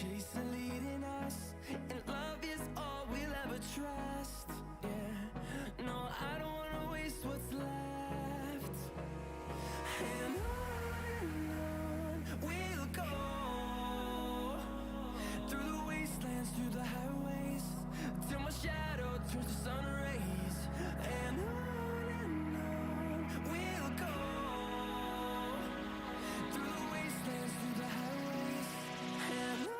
chasing, leading us, and love is all we'll ever trust. Yeah, no, I don't wanna waste what's left. And on we'll go, through the wastelands, through the highways, till my shadow turns to sun rays. And on we'll go, through the wastelands, through the highways, and on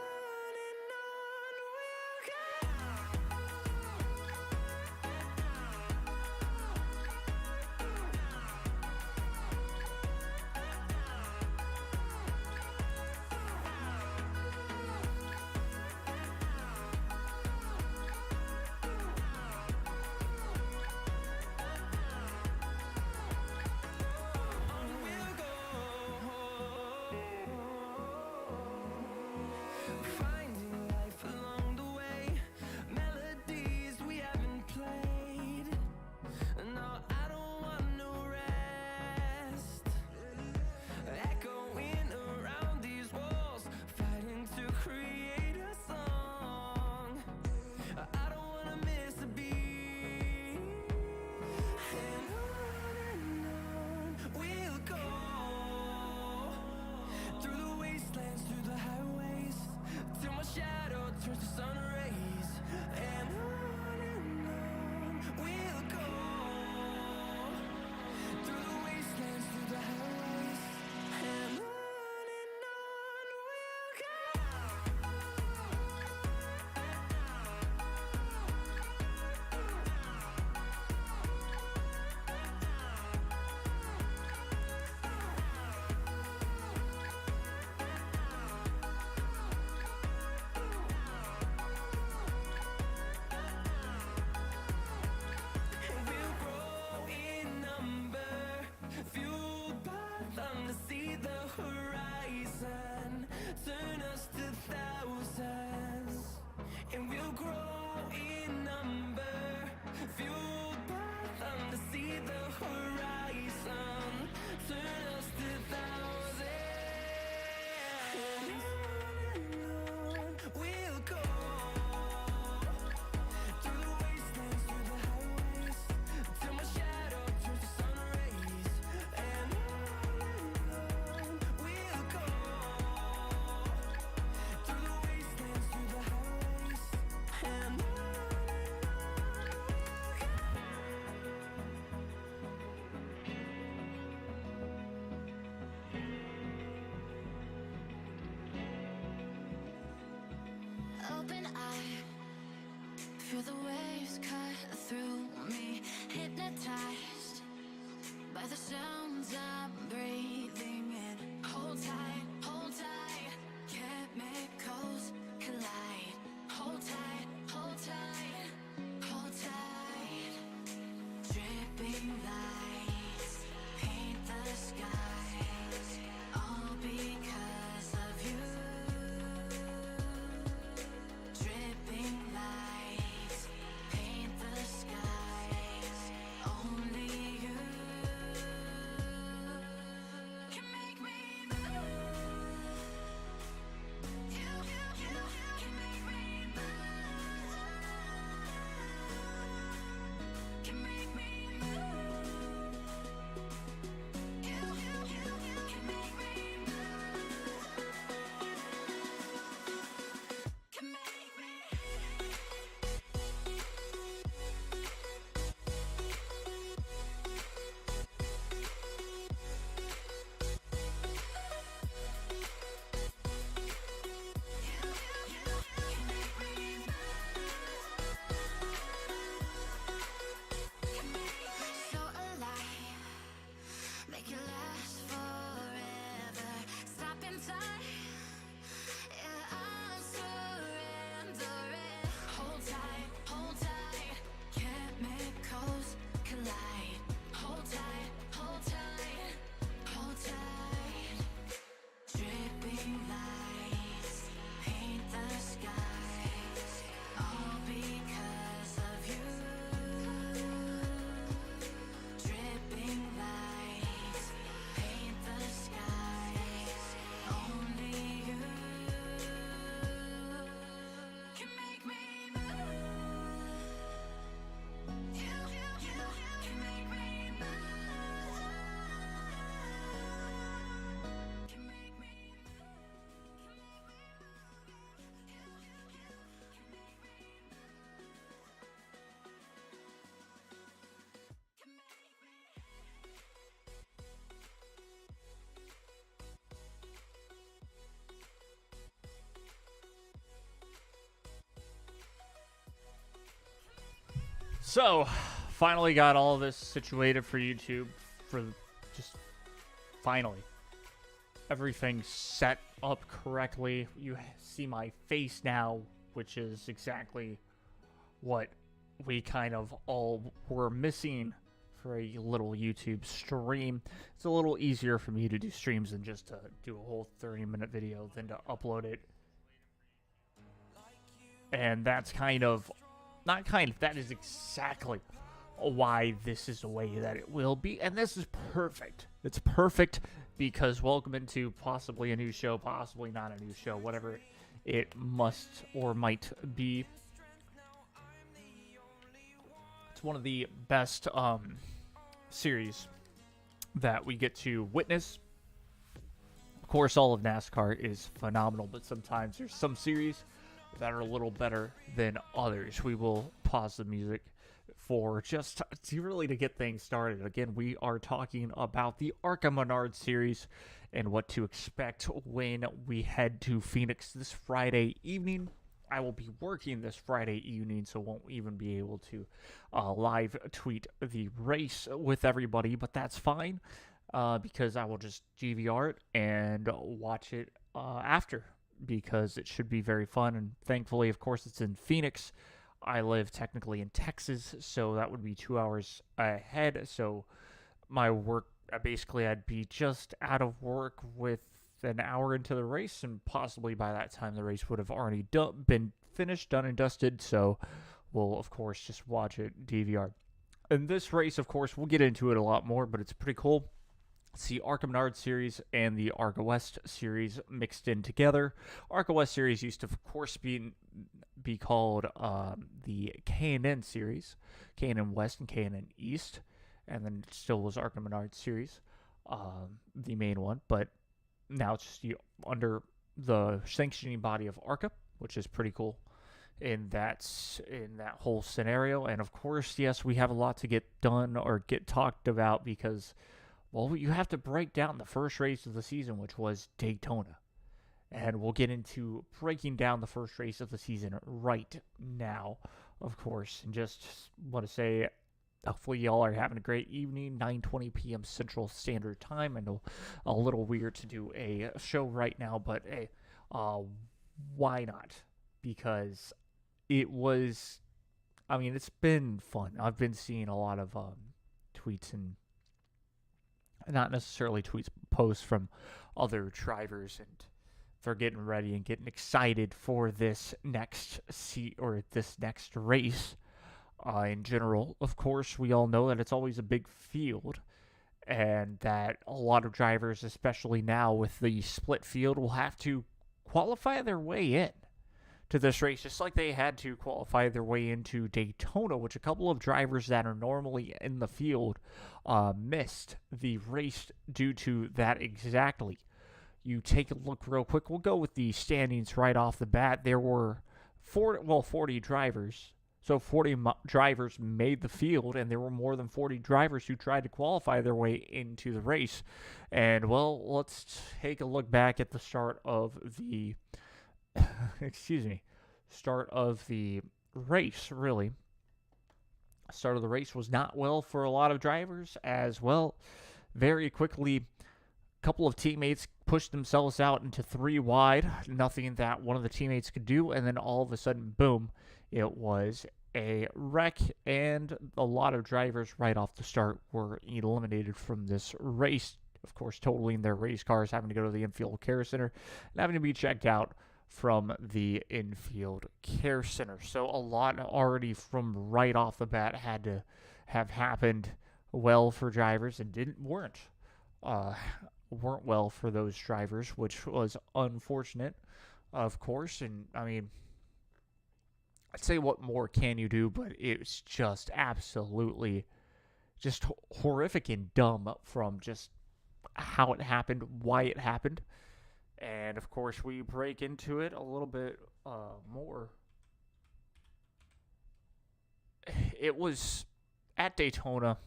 we'll go. See the horizon, turn us to thousands, and we'll grow in number, fueled by them to see the horizon, turn us to thousands, and on we'll go, through the wastelands, through the highways, till my shadow turns to sun rays, and feel the waves cut through me, hypnotized by the sounds I'm breathing in. Hold tight, chemicals collide. Hold tight, hold tight, hold tight. Dripping lights paint the skies, all because of you. Dripping lights paint the skies, only you can make me move. You So, finally got all this situated for YouTube. For just finally, everything set up correctly. You see my face now, which is exactly what we kind of all were missing for a little YouTube stream. It's a little easier for me to do streams than just to do a whole 30-minute video than to upload it. And that's that is exactly why this is the way that it will be. And this is perfect. It's perfect because welcome into possibly a new show, possibly not a new show, whatever it must or might be. It's one of the best series that we get to witness. Of course, all of NASCAR is phenomenal, but sometimes there's some series that are a little better than others. We will pause the music for just to get things started. Again, we are talking about the ARCA Menards series and what to expect when we head to Phoenix this Friday evening. I will be working this Friday evening, so won't even be able to live tweet the race with everybody, but that's fine because I will just DVR it and watch it after, because it should be very fun. And thankfully, of course, it's in Phoenix. I live technically in Texas, so that would be 2 hours ahead. So my work, basically, I'd be just out of work with an hour into the race, and possibly by that time the race would have already been finished, done and dusted. So we'll, of course, just watch it DVR. And this race, of course, we'll get into it a lot more, but it's pretty cool. It's the ARCA Menards series and the ARCA West series mixed in together. ARCA West series used to, of course, be called the K&N series, K&N West and K&N East, and then it still was ARCA Menards series, the main one, but now it's just under the sanctioning body of ARCA, which is pretty cool in that whole scenario. And of course, yes, we have a lot to get done or get talked about because, well, you have to break down the first race of the season, which was Daytona. And we'll get into breaking down the first race of the season right now, of course. And just want to say, hopefully y'all are having a great evening, 9:20 p.m. Central Standard Time. I know a little weird to do a show right now, but hey, why not? Because it's been fun. I've been seeing a lot of tweets and not necessarily tweets, posts from other drivers, and they're getting ready and getting excited for this next race. In general, of course, we all know that it's always a big field, and that a lot of drivers, especially now with the split field, will have to qualify their way in to this race, just like they had to qualify their way into Daytona, which a couple of drivers that are normally in the field missed the race due to that exactly. You take a look real quick. We'll go with the standings right off the bat. There were 40 drivers. So 40 drivers made the field, and there were more than 40 drivers who tried to qualify their way into the race. And, well, let's take a look back at the start of the start of the race, really. Start of the race was not well for a lot of drivers as well. Very quickly, a couple of teammates pushed themselves out into 3 wide, nothing that one of the teammates could do, and then all of a sudden, boom, it was a wreck, and a lot of drivers right off the start were eliminated from this race. Of course, totaling their race cars, having to go to the infield care center, and having to be checked out from the infield care center. So a lot already from right off the bat had to have happened well for drivers, and weren't well for those drivers, which was unfortunate, of course. And I mean, I'd say what more can you do, but it's just absolutely just horrific and dumb from just how it happened, why it happened. And of course, we break into it a little bit more. It was at Daytona.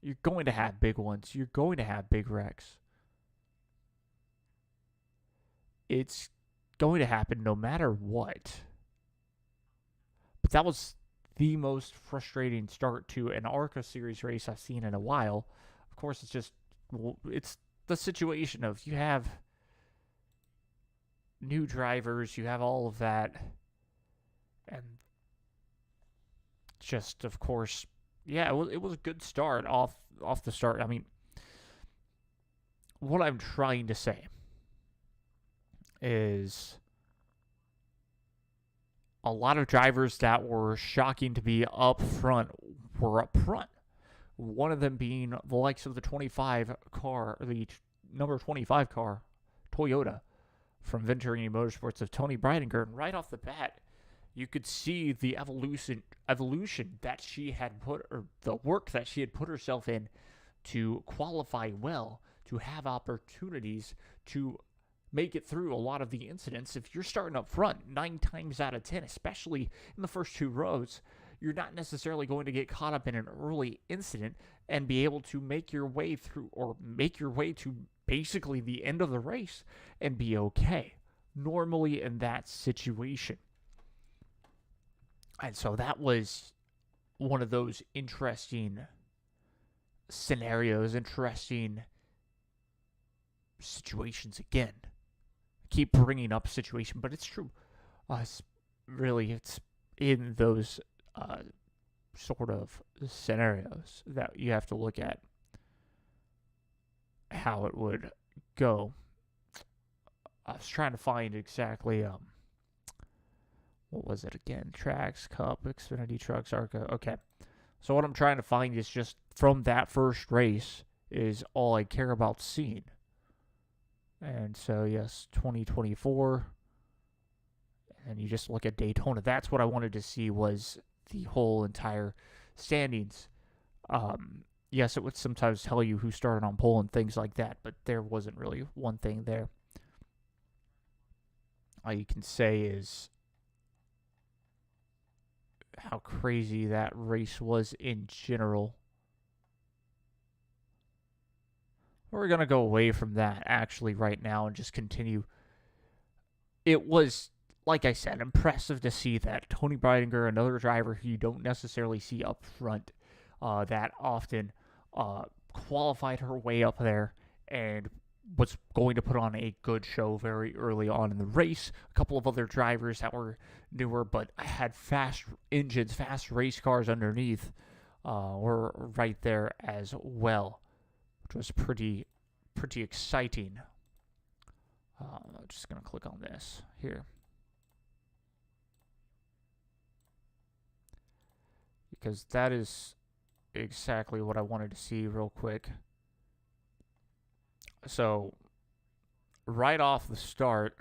You're going to have big ones. You're going to have big wrecks. It's going to happen no matter what. But that was the most frustrating start to an ARCA series race I've seen in a while. Of course, it's the situation of you have new drivers, you have all of that, and just, of course, yeah, it was a good start off the start. I mean, what I'm trying to say is a lot of drivers that were shocking to be up front were up front. One of them being the likes of the number 25 car, Toyota, from Venturini Motorsports of Tony Breidinger. And right off the bat, you could see the evolution that she had put, or the work that she had put herself in to qualify well, to have opportunities to make it through a lot of the incidents. If you're starting up front 9 times out of 10, especially in the first 2 rows, you're not necessarily going to get caught up in an early incident and be able to make your way through, or make your way to basically the end of the race and be okay. Normally in that situation. And so that was one of those interesting scenarios, interesting situations again. Keep bringing up situation, but it's true. It's in those sort of scenarios that you have to look at how it would go. I was trying to find exactly what was it again? Tracks, Cup, Xfinity Trucks, ARCA. Okay. So what I'm trying to find is just from that first race is all I care about seeing. And so, yes, 2024. And you just look at Daytona. That's what I wanted to see, was the whole entire standings. Yes, it would sometimes tell you who started on pole and things like that, but there wasn't really one thing there. All you can say is how crazy that race was in general. We're going to go away from that actually right now and just continue. It was, like I said, impressive to see that Tony Breidinger, another driver who you don't necessarily see up front that often, qualified her way up there and was going to put on a good show very early on in the race. A couple of other drivers that were newer but had fast engines, fast race cars underneath were right there as well, which was pretty exciting. I'm just going to click on this here, because that is exactly what I wanted to see real quick. So, right off the start,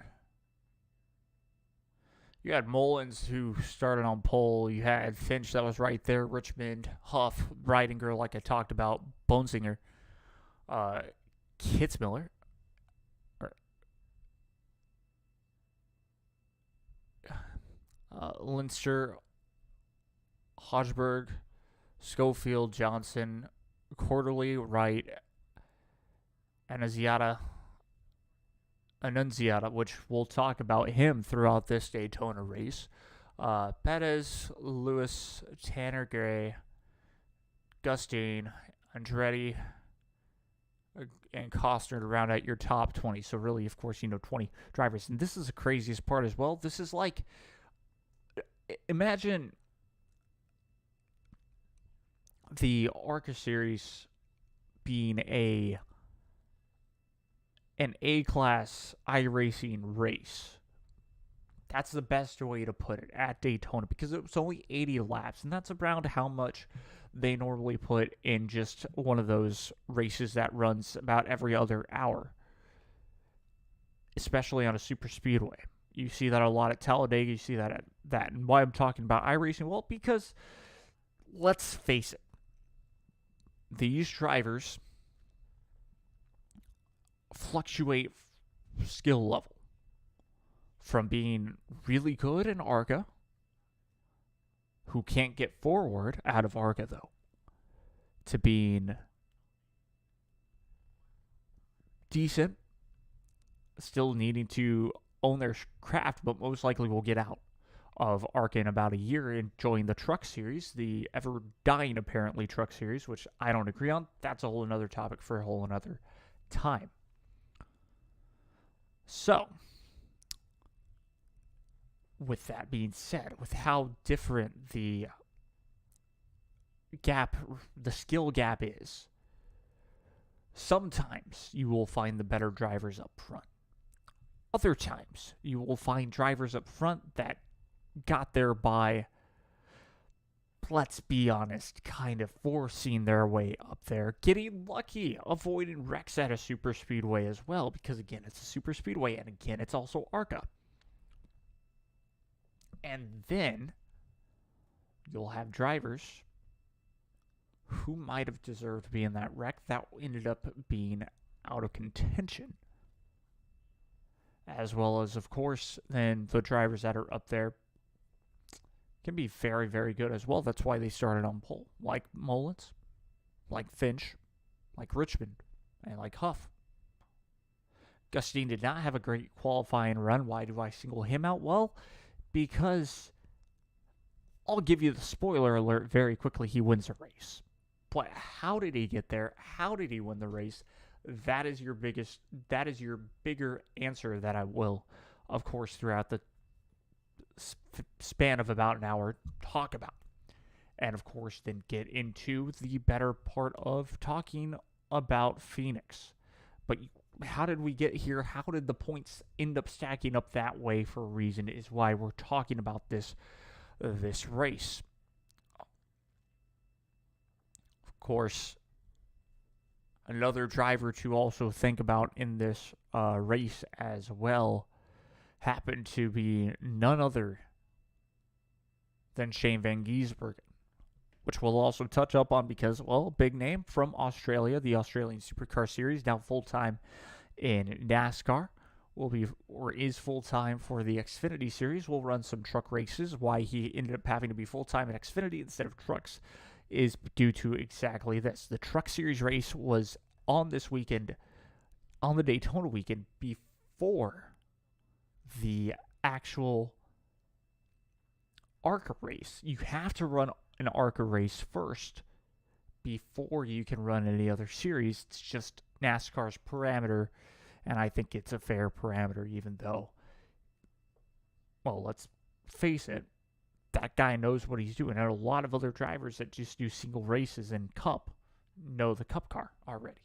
you had Mullins, who started on pole. You had Finch that was right there. Richmond, Huff, Breidinger, like I talked about. Bonesinger, Kitzmiller, Linster, Hodgeberg, Schofield, Johnson, Quarterly, Wright, Annunziata, which we'll talk about him throughout this Daytona race. Perez, Lewis, Tanner Gray, Gustine, Andretti, and Costner to round out your top 20. So really, of course, 20 drivers. And this is the craziest part as well. This is like, imagine the ARCA series being an A-class iRacing race. That's the best way to put it at Daytona, because it was only 80 laps, and that's around how much they normally put in just one of those races that runs about every other hour, especially on a super speedway. You see that a lot at Talladega. You see that at that. And why I'm talking about iRacing? Well, because let's face it, these drivers fluctuate skill level from being really good in ARCA, who can't get forward out of ARCA though, to being decent, still needing to own their craft, but most likely will get out of ARCA in about a year, enjoying the truck series, the ever dying apparently truck series, which I don't agree on. That's a whole another topic for a whole another time. So, with that being said, with how different the skill gap is, sometimes you will find the better drivers up front. Other times, you will find drivers up front that got there by, let's be honest, kind of forcing their way up there, getting lucky, avoiding wrecks at a super speedway as well, because again, it's a super speedway, and again, it's also ARCA. And then you'll have drivers who might have deserved to be in that wreck that ended up being out of contention. As well as, of course, then the drivers that are up there can be very, very good as well. That's why they started on pole, like Mullins, like Finch, like Richmond, and like Huff. Gustine did not have a great qualifying run. Why do I single him out? Well, because I'll give you the spoiler alert very quickly. He wins a race. But how did he get there? How did he win the race? That is your bigger answer that I will, of course, throughout the span of about an hour, talk about. And, of course, then get into the better part of talking about Phoenix. But how did we get here? How did the points end up stacking up that way for a reason is why we're talking about this race. Of course, another driver to also think about in this race as well happened to be none other than Shane Van Gisbergen, which we'll also touch up on because, well, big name from Australia, the Australian Supercar Series, now full-time in NASCAR, is full-time for the Xfinity Series. We'll run some truck races. Why he ended up having to be full-time in Xfinity instead of trucks is due to exactly this. The Truck Series race was on this weekend, on the Daytona weekend, before the actual ARCA race. You have to run an ARCA race first before you can run any other series. It's just NASCAR's parameter, and I think it's a fair parameter, even though, well, let's face it, that guy knows what he's doing. And a lot of other drivers that just do single races in Cup know the Cup car already.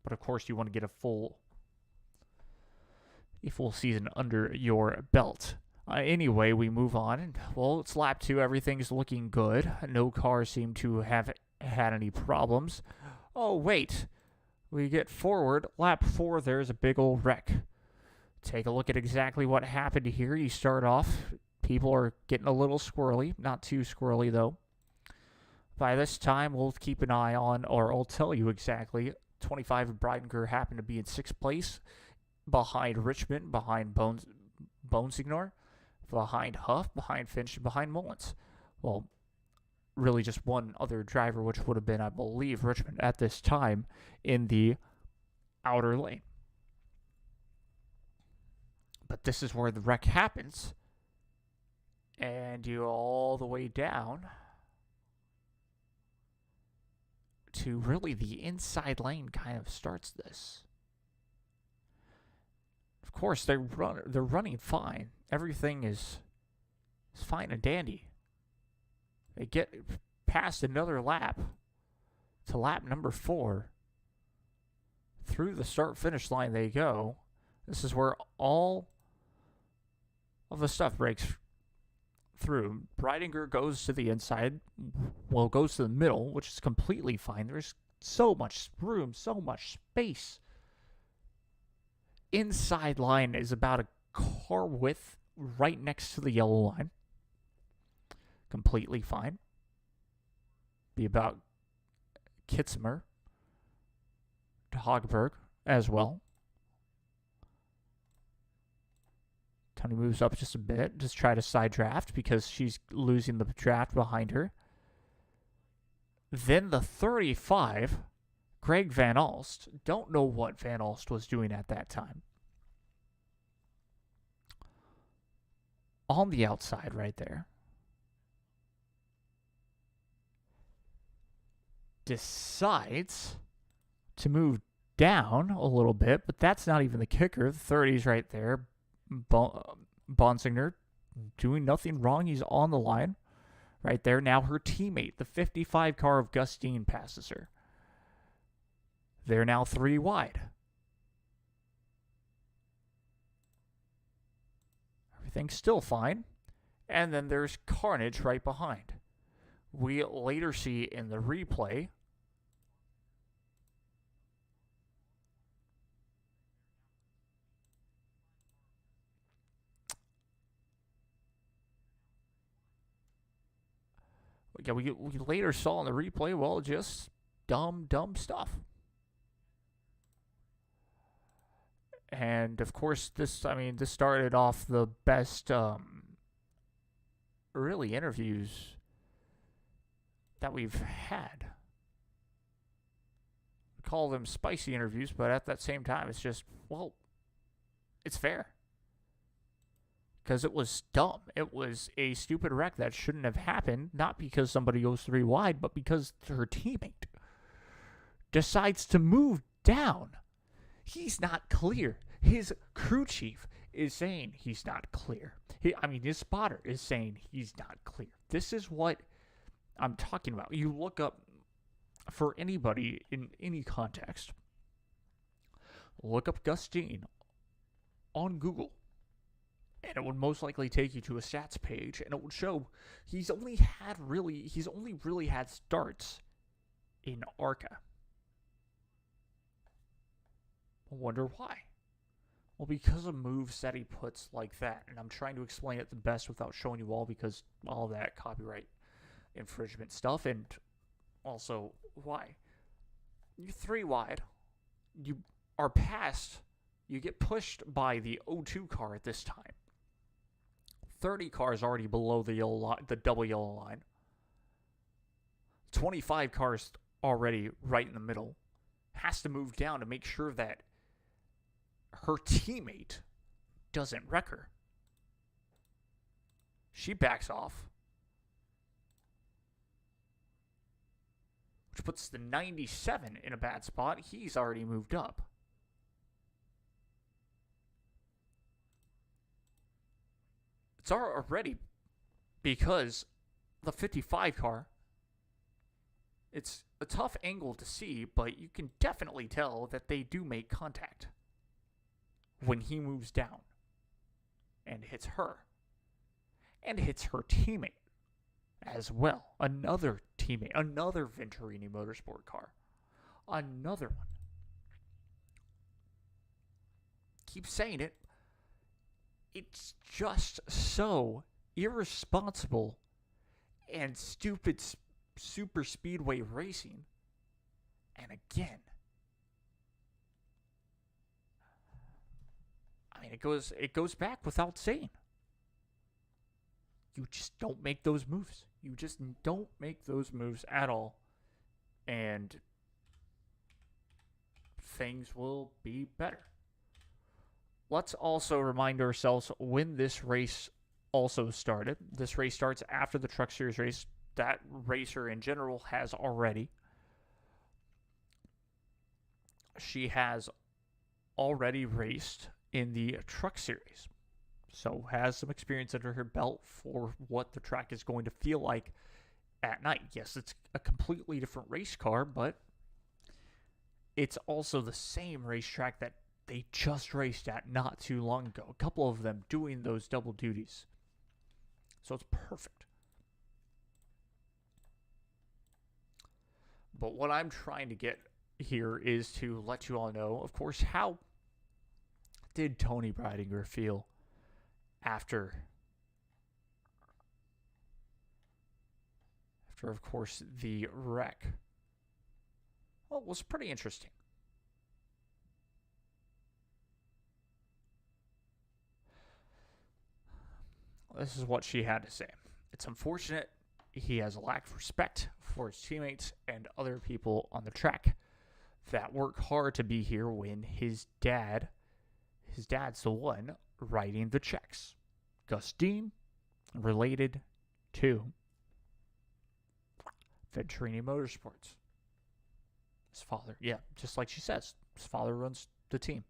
But of course, you want to get a full season under your belt. Anyway, we move on. And, well, it's lap 2. Everything's looking good. No cars seem to have had any problems. Oh, wait. We get forward. Lap 4, there's a big old wreck. Take a look at exactly what happened here. You start off. People are getting a little squirrely. Not too squirrely, though. By this time, we'll keep an eye on, or I'll tell you exactly. 25 of Breidinger happened to be in 6th place. Behind Richmond, behind Bonesignor, behind Huff, behind Finch, and behind Mullins. Well, really just one other driver, which would have been, I believe, Richmond at this time in the outer lane. But this is where the wreck happens. And you all the way down to really the inside lane kind of starts this. Of course, they're running fine. Everything is fine and dandy. They get past another lap to lap number 4. Through the start-finish line they go. This is where all of the stuff breaks through. Breidinger goes to the inside. Well, goes to the middle, which is completely fine. There's so much room, so much space. Inside line is about a car width right next to the yellow line. Completely fine. Be about Kitzimer to Hogberg as well. Tony moves up just a bit, just try to side draft because she's losing the draft behind her. Then the 35, Greg Van Alst. Don't know what Van Alst was doing at that time. on the outside right there, decides to move down a little bit, but that's not even the kicker. The 30's right there. Bonsinger doing nothing wrong. He's on the line right there. Now her teammate, the 55 car of Gustine, passes her. They're now 3 wide. Everything's still fine. And then there's carnage right behind. We later see in the replay we later saw in the replay, well, just dumb stuff. And of course, this started off the best, really interviews that we've had. We call them spicy interviews, but at that same time, it's just, well, it's fair. Because it was dumb. It was a stupid wreck that shouldn't have happened, not because somebody goes 3 wide, but because her teammate decides to move down. He's not clear. His crew chief is saying he's not clear. His spotter is saying he's not clear. This is what I'm talking about. You look up, for anybody in any context, look up Gustine on Google. And it would most likely take you to a stats page, and it would show he's only really had starts in ARCA. I wonder why. Well, because of moves that he puts like that, and I'm trying to explain it the best without showing you all, because all that copyright infringement stuff, and also why. You're 3 wide. You are past. You get pushed by the O2 car at this time. 30 cars already below the double yellow line. 25 cars already right in the middle. Has to move down to make sure that her teammate doesn't wreck her. She backs off, which puts the 97 in a bad spot. He's already moved up. It's already because the 55 car, it's a tough angle to see, but you can definitely tell that they do make contact when he moves down and hits her and hits her teammate as well. Another teammate, another Venturini Motorsport car, another one. Keep saying it. It's just so irresponsible and stupid super speedway racing. And again, it goes back without saying. You just don't make those moves. You just don't make those moves at all. And things will be better. Let's also remind ourselves when this race also started. This race starts after the Truck Series race. That racer in general has already. She has already raced in the Truck Series. So has some experience under her belt for what the track is going to feel like at night. Yes, it's a completely different race car, but it's also the same racetrack that they just raced at not too long ago. A couple of them doing those double duties. So it's perfect. But what I'm trying to get here is to let you all know, of course, how did Tony Breidinger feel after, of course, the wreck? Well, it was pretty interesting. This is what she had to say. It's unfortunate he has a lack of respect for his teammates and other people on the track that work hard to be here when his dad's the one writing the checks. Gustine related to Venturini Motorsports. His father, yeah, just like she says, his father runs the team.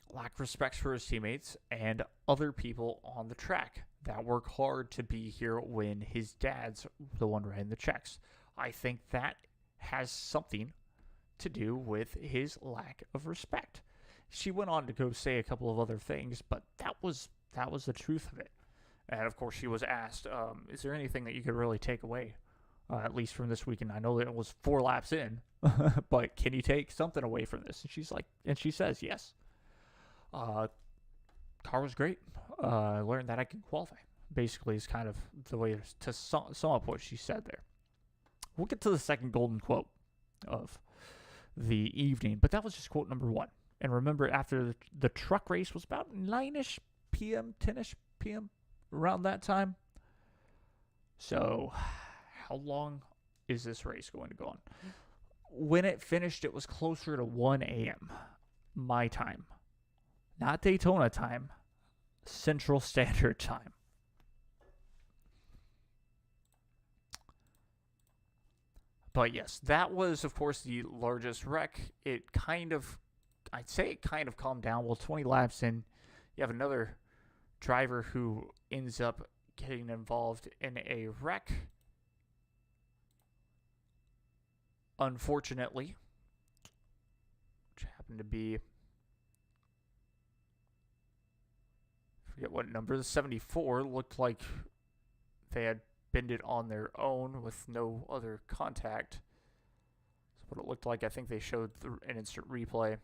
Lack respect for his teammates and other people on the track that work hard to be here when his dad's the one writing the checks. I think that has something to do with his lack of respect. She went on to go say a couple of other things, but that was the truth of it. And of course, she was asked, "Is there anything that you could really take away, at least from this weekend? I know that it was 4 laps in, but can you take something away from this?" And she says, "Yes. Car was great. I learned that I can qualify." Basically, is kind of the way to sum up what she said there. We'll get to the second golden quote of the evening, but that was just quote number 1. And remember, after the truck race was about 9-ish p.m., 10-ish p.m., around that time. So, how long is this race going to go on? When it finished, it was closer to 1 a.m. my time. Not Daytona time, Central Standard Time. But yes, that was, of course, the largest wreck. I'd say it kind of calmed down. Well, 20 laps in, you have another driver who ends up getting involved in a wreck. Unfortunately, which happened to be, I forget what number, the 74, looked like they had bend it on their own with no other contact. That's what it looked like. I think they showed an instant replay.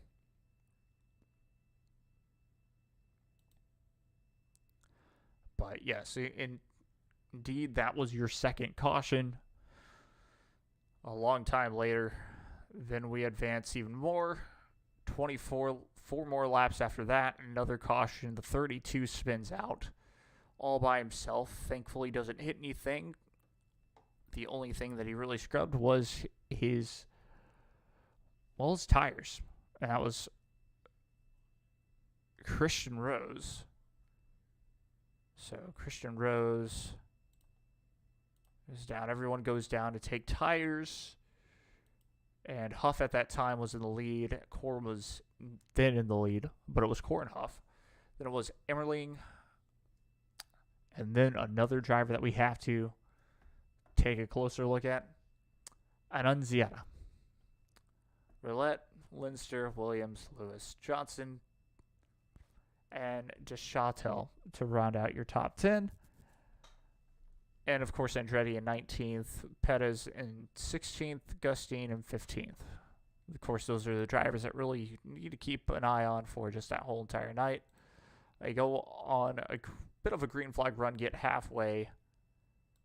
But yes, indeed, that was your second caution. A long time later, then we advance even more. 4 more laps after that, another caution. The 32 spins out all by himself. Thankfully, doesn't hit anything. The only thing that he really scrubbed was his tires. And that was Christian Rose. So Christian Rose is down. Everyone goes down to take tires. And Huff at that time was in the lead. Korn was then in the lead, but it was Korn and Huff. Then it was Emmerling. And then another driver that we have to take a closer look at, Annunziata. Roulette, Lindster, Williams, Lewis, Johnson, and just Chautel to round out your top 10. And, of course, Andretti in 19th, Pettis in 16th, Gustine in 15th. Of course, those are the drivers that really you need to keep an eye on for just that whole entire night. They go on a bit of a green flag run, get halfway.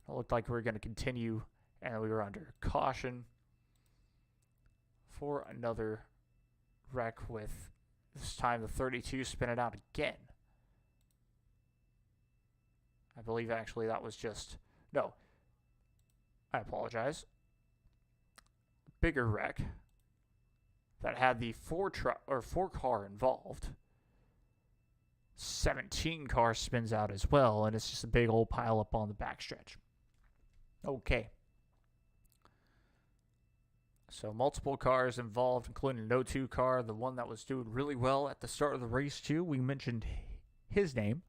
It looked like we were going to continue, and we were under caution for another wreck with, this time, the 32 spinning out again. I believe, actually, that was just... No. I apologize. Bigger wreck that had the 4 car involved. 17 car spins out as well, and it's just a big old pile up on the backstretch. Okay. So multiple cars involved, including an 02 car, the one that was doing really well at the start of the race too. We mentioned his name.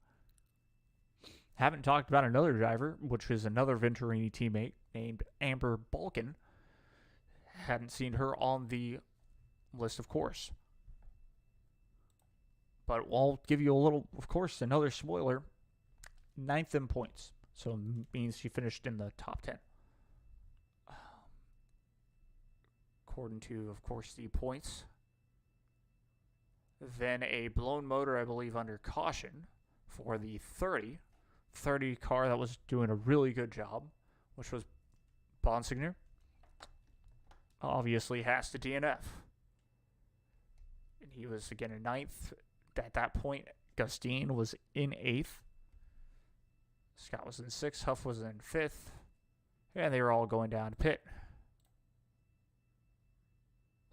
Haven't talked about another driver, which is another Venturini teammate named Amber Balkan. Hadn't seen her on the list, of course. But I'll give you a little, of course, another spoiler. 9th in points. So it means she finished in the top 10. According to, of course, the points. Then a blown motor, I believe, under caution for the 30 car that was doing a really good job, which was Bonsignor. Obviously has to DNF. And he was, again, in 9th. At that point, Gustine was in 8th. Scott was in 6th. Huff was in 5th. And they were all going down to pit.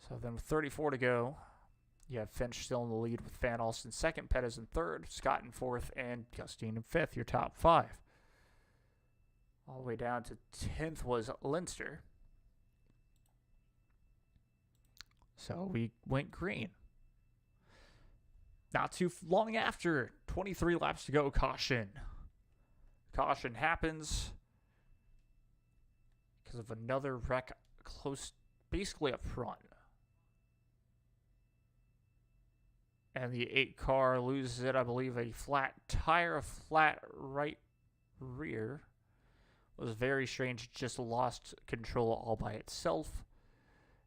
So then with 34 to go, You have Finch still in the lead with Van Alst in second, Pettis in third, Scott in fourth, and Gustine in fifth, your top five. All the way down to 10th was Leinster. So we went green. Not too long after, 23 laps to go, caution. Caution happens because of another wreck close, basically up front. And the 8 car loses it, I believe, a flat tire, a flat right rear. It was very strange. It just lost control all by itself.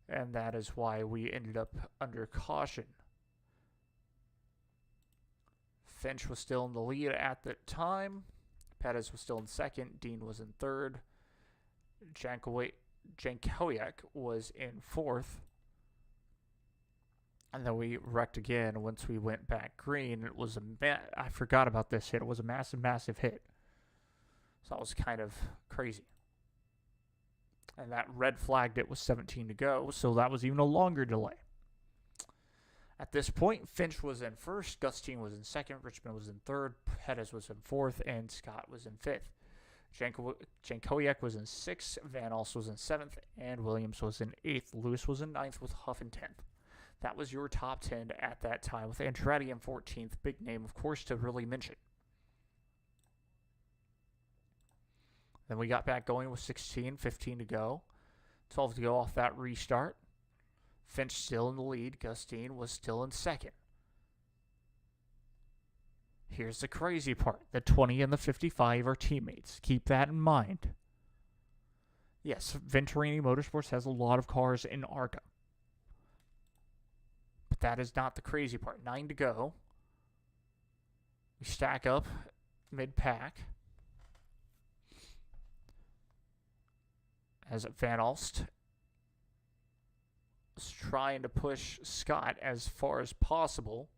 And that is why we ended up under caution. Finch was still in the lead at the time. Pettis was still in second. Dean was in third. Jankowiak was in fourth. And then we wrecked again once we went back green. It was I forgot about this hit. It was a massive, massive hit. So that was kind of crazy. And that red flagged it with 17 to go. So that was even a longer delay. At this point, Finch was in first. Gustine was in second. Richmond was in third. Pettis was in fourth. And Scott was in fifth. Jankowiak was in sixth. Van Alst was in seventh. And Williams was in eighth. Lewis was in ninth with Huff in 10th. That was your top 10 at that time, with Andretti in 14th. Big name, of course, to really mention. Then we got back going with 16, 15 to go. 12 to go off that restart. Finch still in the lead. Gustine was still in second. Here's the crazy part. The 20 and the 55 are teammates. Keep that in mind. Yes, Venturini Motorsports has a lot of cars in ARCA. But that is not the crazy part. 9 to go. We stack up mid-pack. As Van Alst is trying to push Scott as far as possible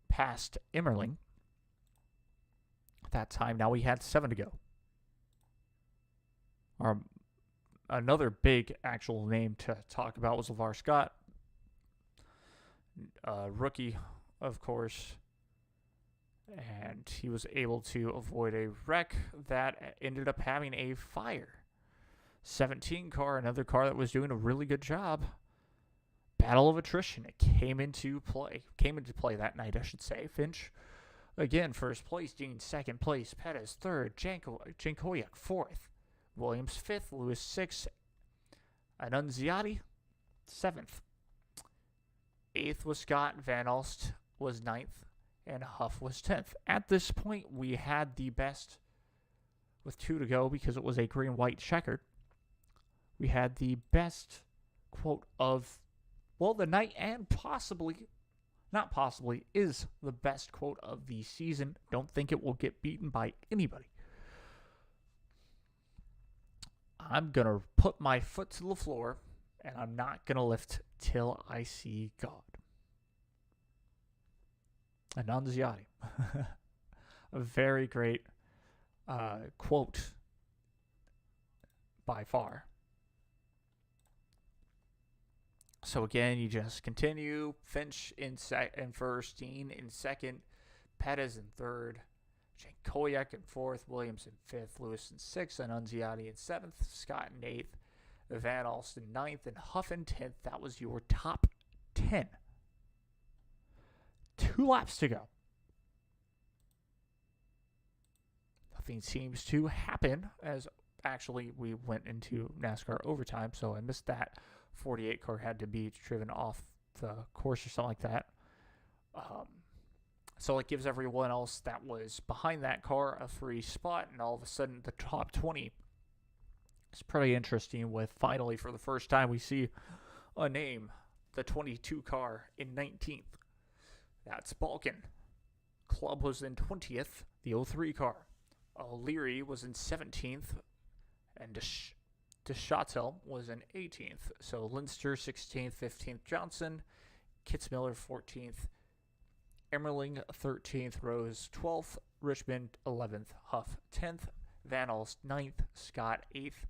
past Emmerling. At that time, now we had 7 to go. Another big actual name to talk about was LeVar Scott. Rookie, of course. And he was able to avoid a wreck that ended up having a fire. 17 car, another car that was doing a really good job. Battle of attrition. It came into play that night, I should say. Finch, again, first place. Dean, second place. Pettis, third. Jankowiak, fourth. Williams, fifth. Lewis, sixth. Annunziati, seventh. Eighth was Scott. Van Alst was ninth. And Huff was 10th. At this point, we had the best, with 2 to go because it was a green-white checkered. We had the best quote of, well, the night, and not possibly, is the best quote of the season. Don't think it will get beaten by anybody. I'm going to put my foot to the floor, and I'm not going to lift till I see God. Annunziati. A very great quote by far. So again, you just continue. Finch in first, Dean in second, Pettis in third, Jankowiak in fourth, Williams in fifth, Lewis in sixth, Annunziati in seventh, Scott in eighth, Van Alst in ninth, and Huff in 10th. That was your top 10. 2 laps to go. Nothing seems to happen, as actually we went into NASCAR overtime, so I missed that. 48 car had to be driven off the course or something like that. So it gives everyone else that was behind that car a free spot, and all of a sudden the top 20 is pretty interesting, with finally for the first time we see a name, the 22 car in 19th. That's Balkan. Club was in 20th, the 03 car. O'Leary was in 17th, and Deschâtel was in 18th. So Leinster 16th, 15th Johnson, Kitzmiller 14th, Emmerling 13th, Rose 12th, Richmond 11th, Huff 10th, Van Alst 9th, Scott 8th,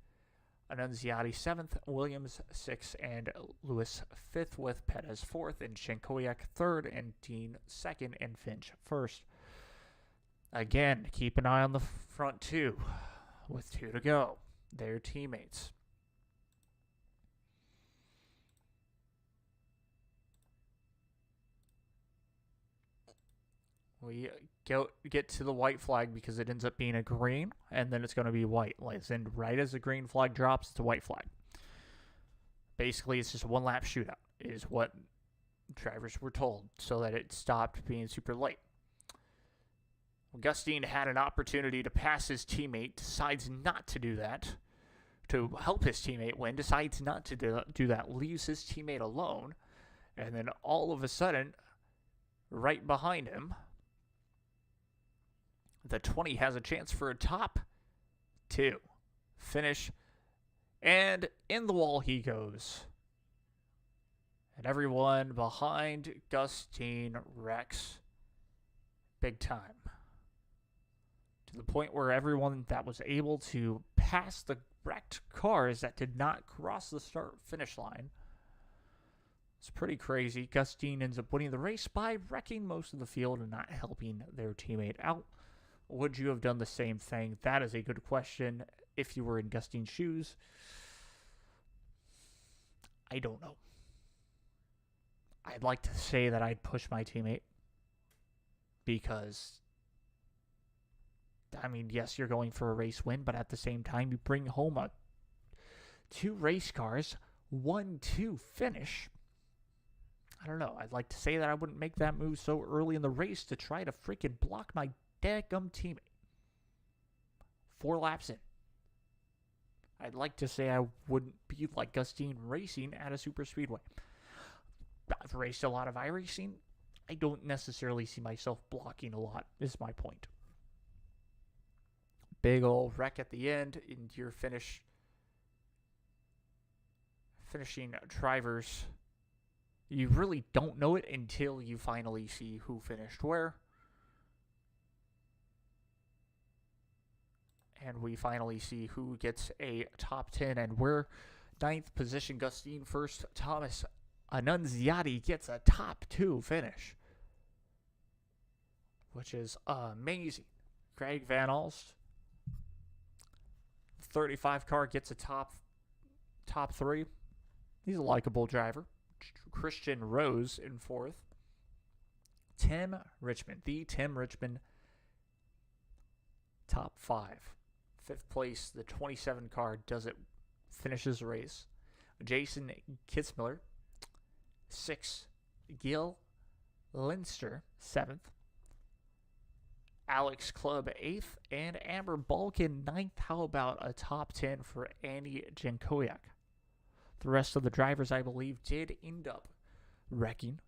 Annunziati 7th, Williams 6th, and Lewis 5th, with Perez 4th, and Jankowiak 3rd, and Dean 2nd, and Finch 1st. Again, keep an eye on the front two with 2 to go. Their teammates. We get to the white flag because it ends up being a green, and then it's going to be white. And right as the green flag drops, it's a white flag. Basically, it's just a one-lap shootout, is what drivers were told, so that it stopped being super late. Gustine had an opportunity to pass his teammate, decides not to do that. To help his teammate win, decides not to do that, leaves his teammate alone, and then all of a sudden, right behind him, the 20 has a chance for a top 2 finish, and in the wall he goes. And everyone behind Gustine wrecks big time. To the point where everyone that was able to pass the wrecked cars that did not cross the start-finish line. It's pretty crazy. Gustine ends up winning the race by wrecking most of the field and not helping their teammate out. Would you have done the same thing? That is a good question. If you were in Gustine's shoes, I don't know. I'd like to say that I'd push my teammate because, I mean, yes, you're going for a race win, but at the same time, you bring home 2 race cars, 1-2 finish. I don't know. I'd like to say that I wouldn't make that move so early in the race to try to freaking block my dadgum teammate. 4 laps in. I'd like to say I wouldn't be like Gustine racing at a super speedway. I've raced a lot of iRacing. I don't necessarily see myself blocking a lot, is my point. Big ol' wreck at the end, and your finishing drivers, you really don't know it until you finally see who finished where. And we finally see who gets a top 10, and we're 9th position, Gustine first. Thomas Annunziati gets a top 2 finish, which is amazing. Greg Van Alst, 35 car, gets a top 3. He's a likable driver. Christian Rose in 4th. Tim Richmond, top 5. 5th place, the 27 car finishes the race. Jason Kitzmiller, 6th. Gil Linster, 7th. Alex Clubb, 8th. And Amber Balkan, 9th. How about a top 10 for Annie Jankowiak? The rest of the drivers, I believe, did end up wrecking.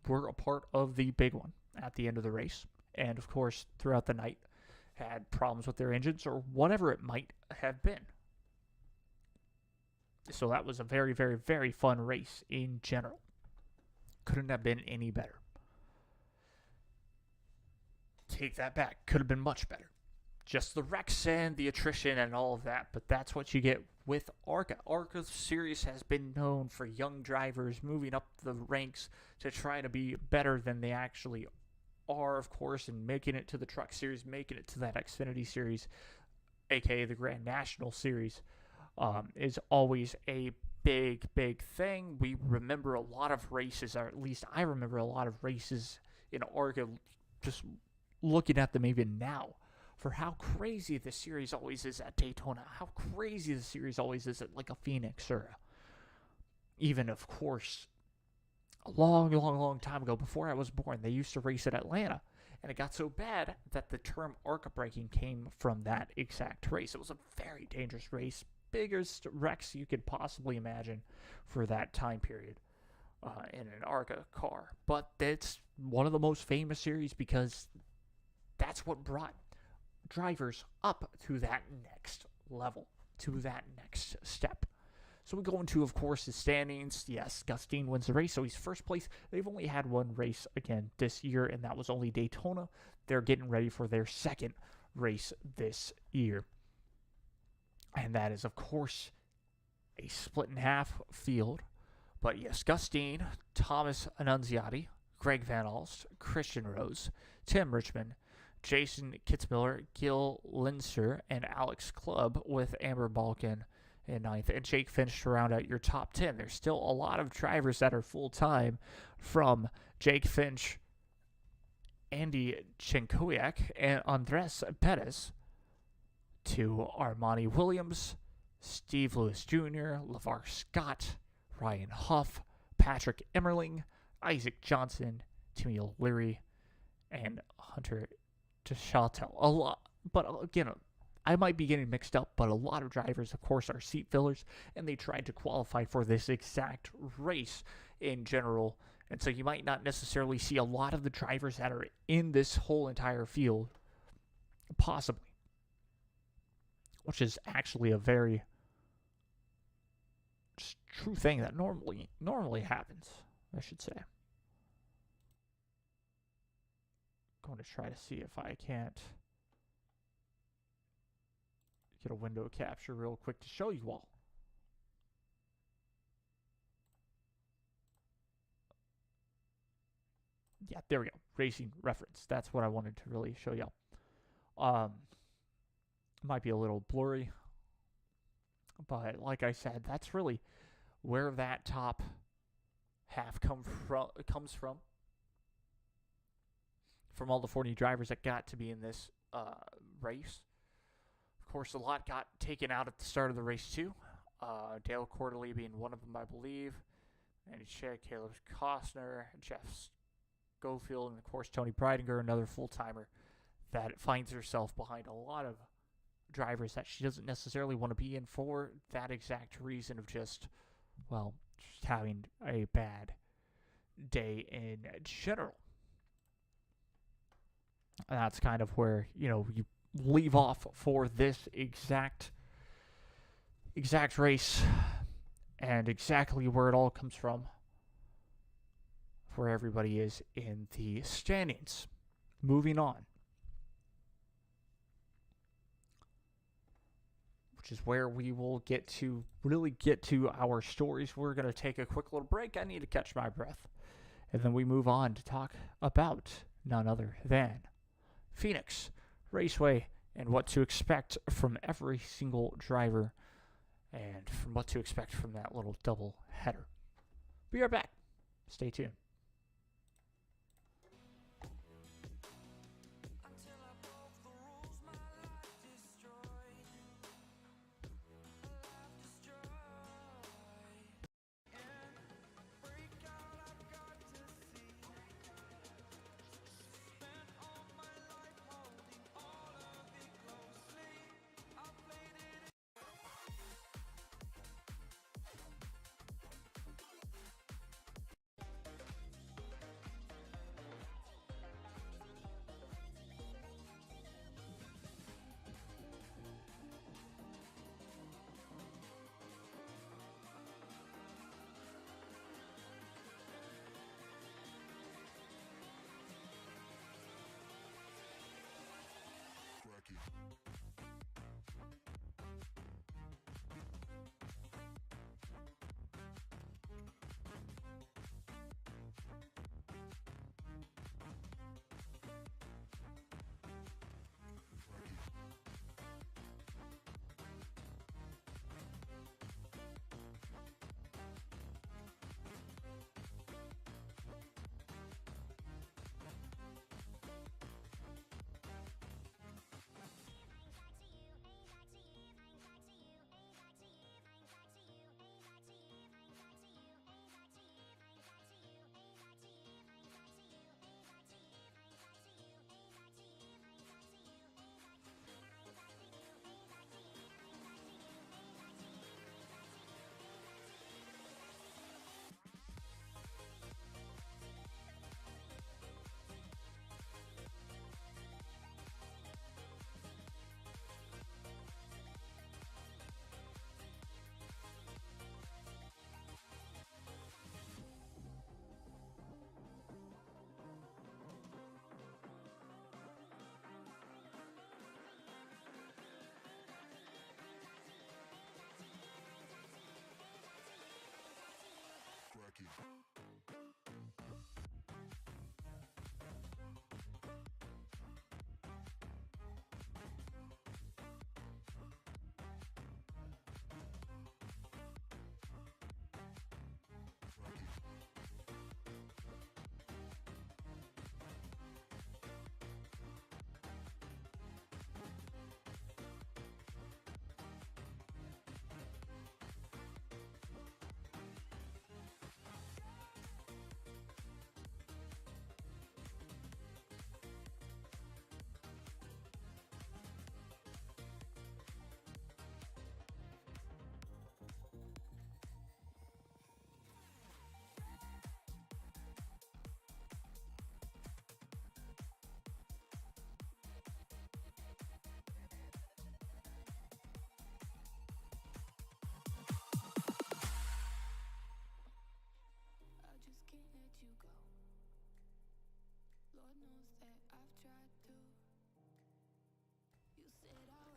Were a part of the big one at the end of the race. And, of course, throughout the night, had problems with their engines or whatever it might have been. So that was a very, very, very fun race in general. Couldn't have been any better. Take that back. Could have been much better. Just the wrecks and the attrition and all of that, but that's what you get with ARCA. ARCA series has been known for young drivers moving up the ranks to try to be better than they actually are, of course, and making it to the Truck Series, making it to that Xfinity Series, aka the Grand National Series, is always a big, big thing. We remember a lot of races, or at least I remember a lot of races in ARCA, just looking at them even now, for how crazy the series always is at Daytona, how crazy the series always is at like a Phoenix, or even, of course, a long, long, long time ago, before I was born, they used to race at Atlanta, and it got so bad that the term ARCA braking came from that exact race. It was a very dangerous race, biggest wrecks you could possibly imagine for that time period in an ARCA car. But it's one of the most famous series because that's what brought drivers up to that next level, to that next step. So we go into, of course, the standings. Yes, Gustine wins the race, so he's first place. They've only had one race again this year, and that was only Daytona. They're getting ready for their second race this year. And that is, of course, a split in half field. But yes, Gustine, Thomas Annunziati, Greg Van Alst, Christian Rose, Tim Richmond, Jason Kitzmiller, Gil Linser, and Alex Clubb, with Amber Balkan in ninth, and Jake Finch to round out your top 10. There's still a lot of drivers that are full-time, from Jake Finch, Andy Chenkowiak, and Andres Perez, to Armani Williams, Steve Lewis Jr., LeVar Scott, Ryan Huff, Patrick Emmerling, Isaac Johnson, Timmy O'Leary, and Hunter DeChatel. A lot, but again, I might be getting mixed up, but a lot of drivers, of course, are seat fillers, and they tried to qualify for this exact race in general. And so you might not necessarily see a lot of the drivers that are in this whole entire field, possibly, which is actually a very just true thing that normally happens, I should say. I'm going to try to see if I can't get a window capture real quick to show you all. Yeah, there we go. Racing reference. That's what I wanted to really show y'all. Might be a little blurry, but like I said, that's really where that top half comes from all the 40 drivers that got to be in this race. Of course, a lot got taken out at the start of the race too. Dale Quarterly being one of them, I believe. Andy Schick, Caleb Costner, Jeff Schofield, and of course Tony Breidinger, another full-timer that finds herself behind a lot of drivers that she doesn't necessarily want to be in for that exact reason of just having a bad day in general. And that's kind of where, you leave off for this exact race, and exactly where it all comes from, where everybody is in the standings. Moving on, which is where we will really get to our stories. We're going to take a quick little break. I need to catch my breath. And then we move on to talk about none other than Phoenix Raceway and what to expect from every single driver, and from what to expect from that little double header. Be right back. Stay tuned.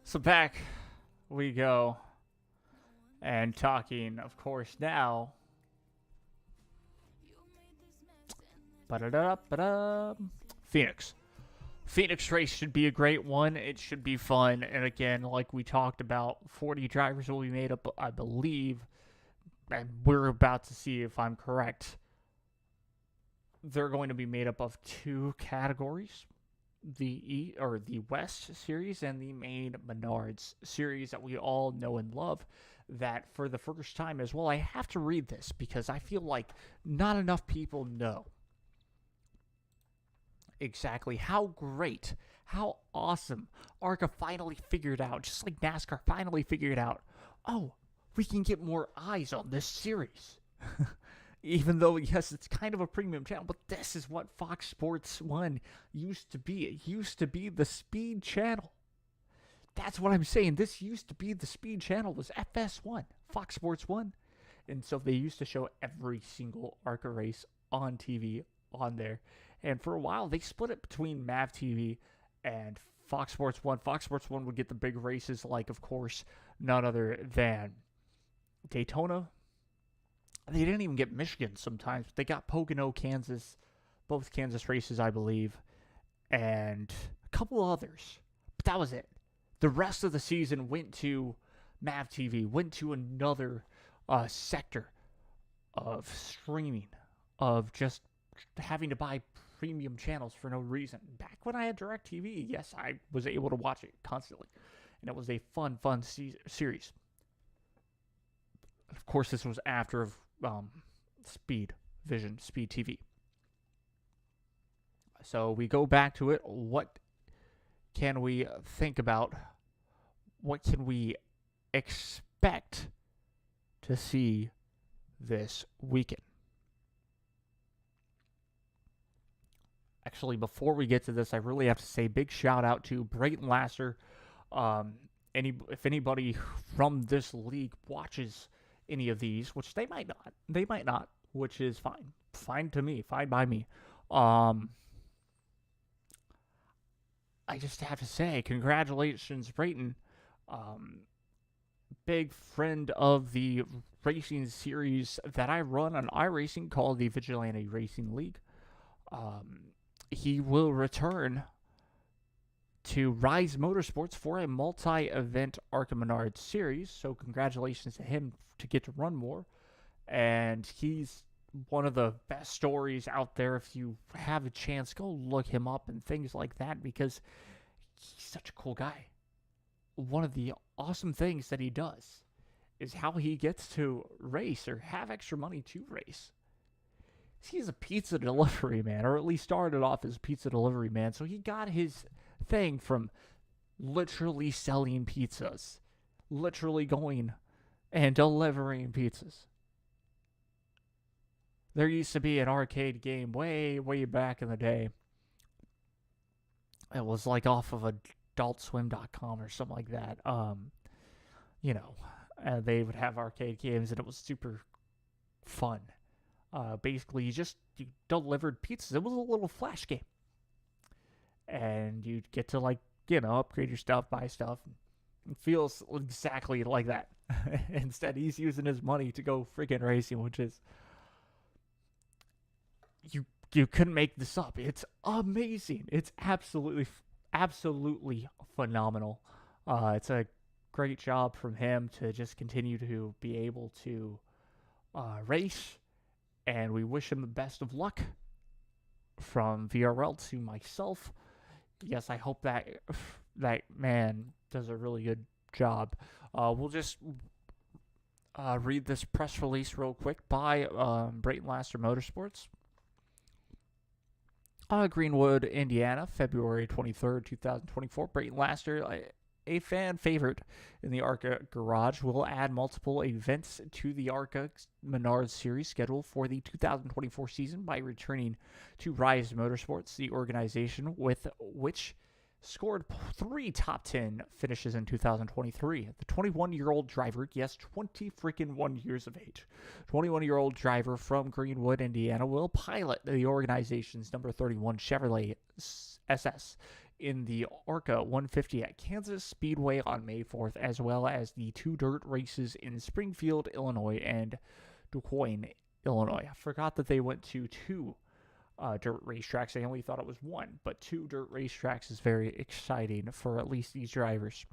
So back we go. And talking, of course, now. Ba-da-da-da-ba-da. Phoenix. Phoenix race should be a great one. It should be fun. And again, like we talked about, 40 drivers will be made up, I believe. And we're about to see if I'm correct. They're going to be made up of 2 categories. The West series and the main Menards series that we all know and love. That for the first time as well, I have to read this because I feel like not enough people know exactly how great, how awesome ARCA finally figured out, just like NASCAR finally figured out, oh, we can get more eyes on this series. Even though, yes, it's kind of a premium channel, but this is what Fox Sports 1 used to be. It used to be the speed channel. That's what I'm saying. This used to be the speed channel, was FS1, Fox Sports 1. And so they used to show every single ARCA race on TV on there. And for a while, they split it between MAV TV and Fox Sports 1. Fox Sports 1 would get the big races like, of course, none other than Daytona. They didn't even get Michigan sometimes, but they got Pocono, Kansas, both Kansas races, I believe, and a couple others. But that was it. The rest of the season went to MAV TV, went to another sector of streaming, of just having to buy premium channels for no reason. Back when I had DirecTV, yes, I was able to watch it constantly, and it was a fun series. Of course, this was after Speed TV. So we go back to it. What can we think about? What can we expect to see this weekend? Actually, before we get to this, I really have to say big shout out to Brayton Lasser. If anybody from this league watches any of these, which they might not, which is fine to me, fine by me. I just have to say, congratulations, Brayton. Big friend of the racing series that I run on iRacing called the Vigilante Racing League. He will return to Rise Motorsports for a multi-event ARCA Menards series, so congratulations to him to get to run more. And he's one of the best stories out there. If you have a chance, go look him up and things like that, because he's such a cool guy. One of the awesome things that he does is how he gets to race or have extra money to race. He's a pizza delivery man, or at least started off as a pizza delivery man. So he got his thing from literally selling pizzas, literally going and delivering pizzas. There used to be an arcade game way, way back in the day. It was like off of adultswim.com or something like that. They would have arcade games and it was super fun. Basically, you delivered pizzas. It was a little flash game. And you'd get to, upgrade your stuff, buy stuff. It feels exactly like that. Instead, he's using his money to go freaking racing, which is... You couldn't make this up. It's amazing. It's absolutely phenomenal. It's a great job from him to just continue to be able to race. And we wish him the best of luck from VRL to myself. Yes, I hope that man does a really good job. We'll just read this press release real quick by Brayton Lasser Motorsports. Greenwood, Indiana, February 23rd, 2024. Brayton Lasser, a fan favorite in the ARCA garage, will add multiple events to the ARCA Menards series schedule for the 2024 season by returning to Rise Motorsports, the organization with which scored 3 top 10 finishes in 2023. The 21-year-old driver, yes, 21 years of age, 21-year-old driver from Greenwood, Indiana, will pilot the organization's number 31 Chevrolet SS in the ARCA 150 at Kansas Speedway on May 4th, as well as the 2 dirt races in Springfield, Illinois, and DuQuoin, Illinois. I forgot that they went to 2 dirt racetracks. I only thought it was 1, but 2 dirt racetracks is very exciting for at least these drivers.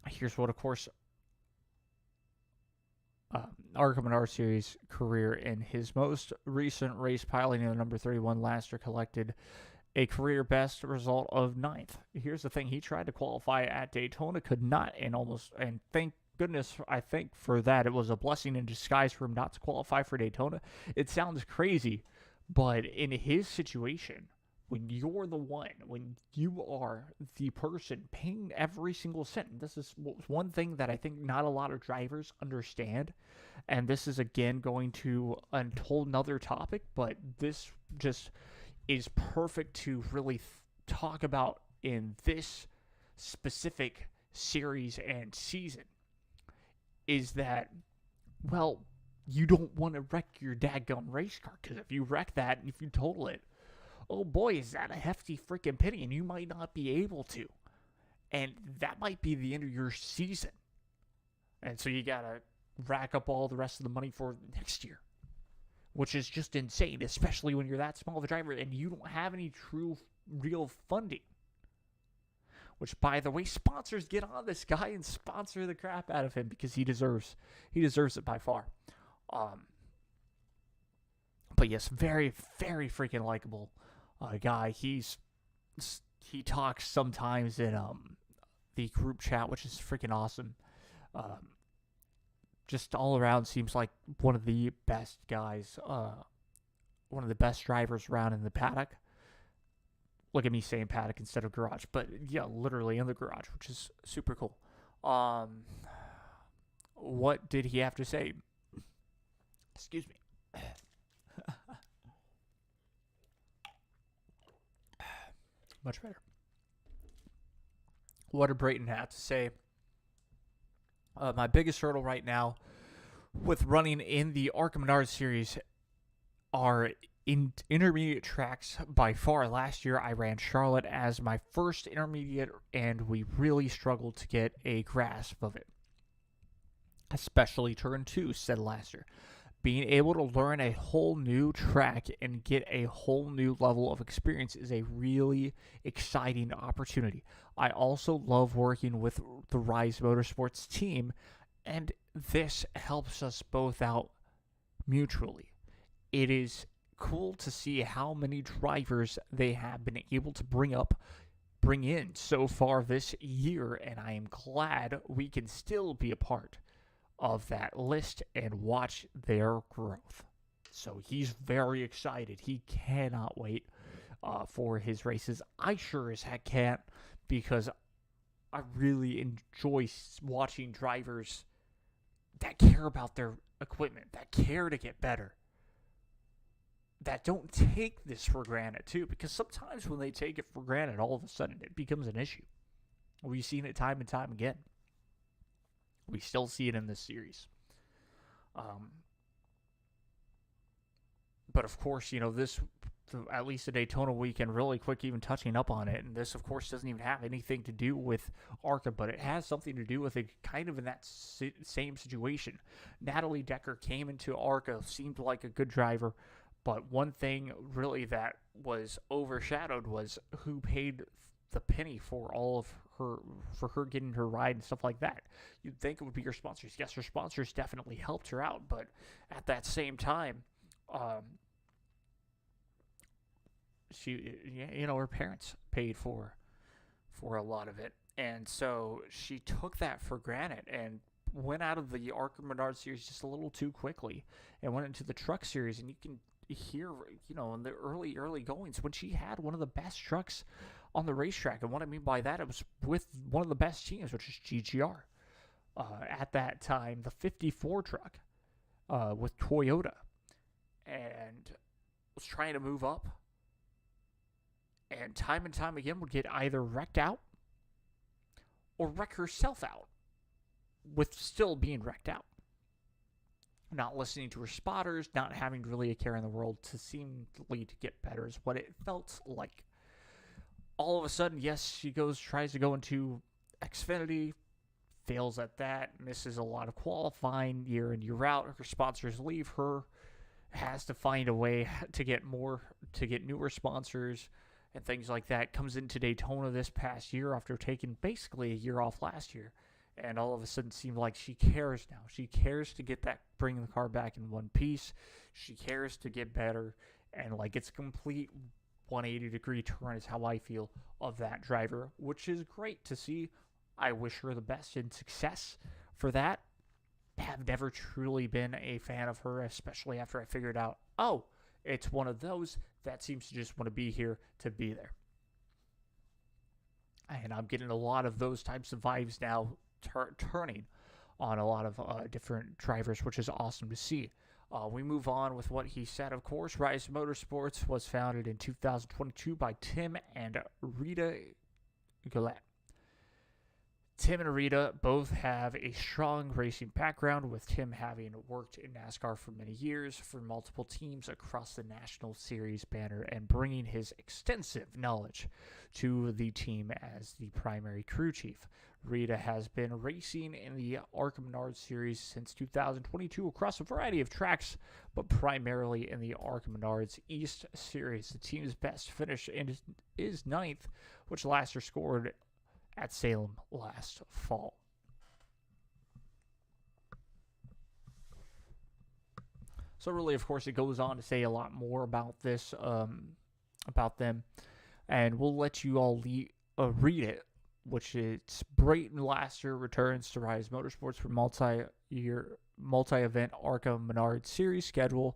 Here's what, of course, ARCA Menards Series career in his most recent race, piloting the number 31 last year, collected a career best result of 9th. Here's the thing: he tried to qualify at Daytona, could not, and thank goodness, I think, for that. It was a blessing in disguise for him not to qualify for Daytona. It sounds crazy, but in his situation, when you're the one, when you are the person paying every single cent, this is one thing that I think not a lot of drivers understand, and this is again going to a whole nother topic, but this just is perfect to really talk about in this specific series and season, is that, well, you don't want to wreck your dadgum race car, because if you wreck that and if you total it, oh boy, is that a hefty freaking penny, and you might not be able to. And that might be the end of your season. And so you gotta rack up all the rest of the money for next year, which is just insane, especially when you're that small of a driver and you don't have any true, real funding. Which, by the way, sponsors, get on this guy and sponsor the crap out of him, because he deserves it by far. But yes, very, very freaking likable guy. He talks sometimes in the group chat, which is freaking awesome. Just all around seems like one of the best guys, one of the best drivers around in the paddock. Look at me saying paddock instead of garage, but yeah, literally in the garage, which is super cool. What did he have to say? Excuse me. Much better. What did Brayton have to say? My biggest hurdle right now with running in the ARCA Menards series are in intermediate tracks. By far, last year I ran Charlotte as my first intermediate, and we really struggled to get a grasp of it. Especially turn 2, said last year. Being able to learn a whole new track and get a whole new level of experience is a really exciting opportunity. I also love working with the Rise Motorsports team, and this helps us both out mutually. It is cool to see how many drivers they have been able to bring in so far this year, and I am glad we can still be a part of that list and watch their growth. So he's very excited. He cannot wait for his races. I sure as heck can't, because I really enjoy watching drivers that care about their equipment, that care to get better, that don't take this for granted too, because sometimes when they take it for granted, all of a sudden it becomes an issue. We've seen it time and time again. We still see it in this series. But of course, this, at least the Daytona weekend, really quick, even touching up on it, and this, of course, doesn't even have anything to do with ARCA, but it has something to do with it, kind of in that same situation. Natalie Decker came into ARCA, seemed like a good driver, but one thing really that was overshadowed was who paid the penny for all of her getting her ride and stuff like that. You'd think it would be her sponsors. Yes, her sponsors definitely helped her out, but at that same time, she, her parents paid for a lot of it, and so she took that for granted and went out of the ARCA Menards series just a little too quickly and went into the truck series. And you can hear, in the early goings, when she had one of the best trucks on the racetrack. And what I mean by that, it was with one of the best teams, which is GGR. At that time, the 54 truck with Toyota, and was trying to move up. And time again would get either wrecked out or wreck herself out with still being wrecked out. Not listening to her spotters, not having really a care in the world to seemingly to get better is what it felt like. all of a sudden, yes, she tries to go into Xfinity, fails at that, misses a lot of qualifying year in, year out. Her sponsors leave her, has to find a way to get newer sponsors and things like that. Comes into Daytona this past year after taking basically a year off last year, and all of a sudden seemed like she cares now. She cares to get that, bring the car back in one piece. She cares to get better, and like it's a complete 180-degree turn is how I feel of that driver, which is great to see. I wish her the best in success for that. Have never truly been a fan of her, especially after I figured out, oh, it's one of those that seems to just want to be here to be there. And I'm getting a lot of those types of vibes now turning on a lot of different drivers, which is awesome to see. We move on with what he said, of course. Rise Motorsports was founded in 2022 by Tim and Rita Gillette. Tim and Rita both have a strong racing background, with Tim having worked in NASCAR for many years for multiple teams across the National Series banner and bringing his extensive knowledge to the team as the primary crew chief. Rita has been racing in the ARCA Menards series since 2022 across a variety of tracks, but primarily in the ARCA Menards East series. The team's best finish is ninth, which last year scored at Salem last fall. So really, of course, it goes on to say a lot more about this, about them, and we'll let you all read it, which is Brayton last year returns to Rise Motorsports for multi-event ARCA Menards Series schedule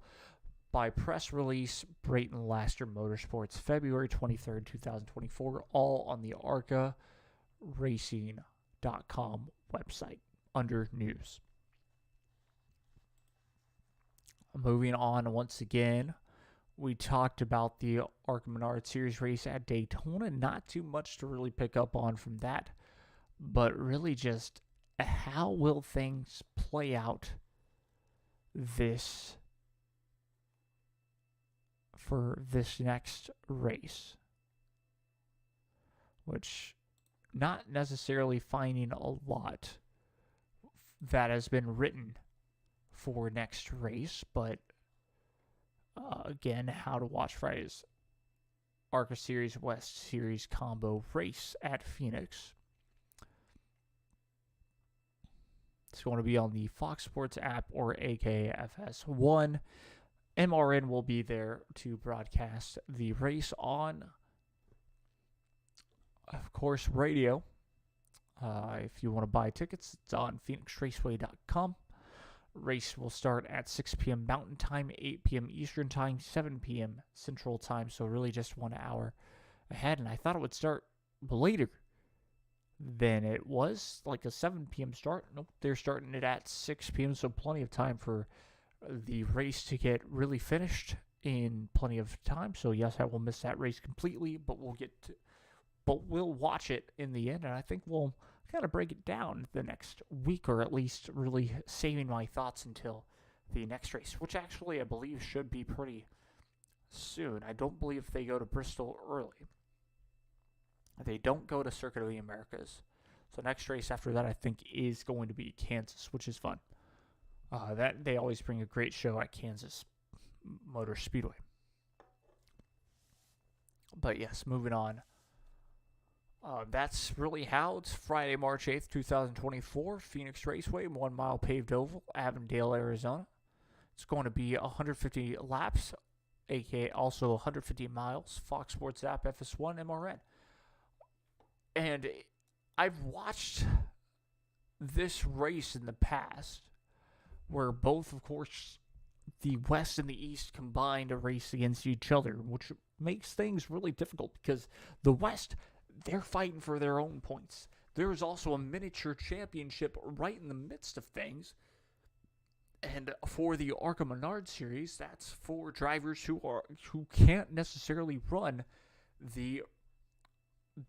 by press release. Brayton last year Motorsports, February 23rd, 2024, all on the ARCA Racing.com website under news. Moving on, once again, we talked about the ARCA Menards Series race at Daytona. Not too much to really pick up on from that, but really just how will things play out for this next race, which not necessarily finding a lot that has been written for next race, but again, how to watch Friday's ARCA Series West Series combo race at Phoenix. It's going to be on the Fox Sports app or AKFS1. MRN will be there to broadcast the race on, of course, radio. If you want to buy tickets, it's on phoenixraceway.com. Race will start at 6 p.m. Mountain Time, 8 p.m. Eastern Time, 7 p.m. Central Time, so really just 1 hour ahead. And I thought it would start later than it was, like a 7 p.m. start. Nope, they're starting it at 6 p.m., so plenty of time for the race to get really finished in plenty of time. So yes, I will miss that race completely, but we'll watch it in the end, and I think we'll kind of break it down the next week, or at least really saving my thoughts until the next race, which actually I believe should be pretty soon. I don't believe they go to Bristol early. They don't go to Circuit of the Americas. So next race after that, I think, is going to be Kansas, which is fun. That they always bring a great show at Kansas Motor Speedway. But yes, moving on. That's really how it's Friday, March 8th, 2024, Phoenix Raceway, 1 mile paved oval, Avondale, Arizona. It's going to be 150 laps, aka also 150 miles, Fox Sports app, FS1, MRN. And I've watched this race in the past, where both, of course, the West and the East combine to race against each other, which makes things really difficult because the West, they're fighting for their own points. There is also a miniature championship right in the midst of things. And for the ARCA Menards series, that's for drivers who can't necessarily run the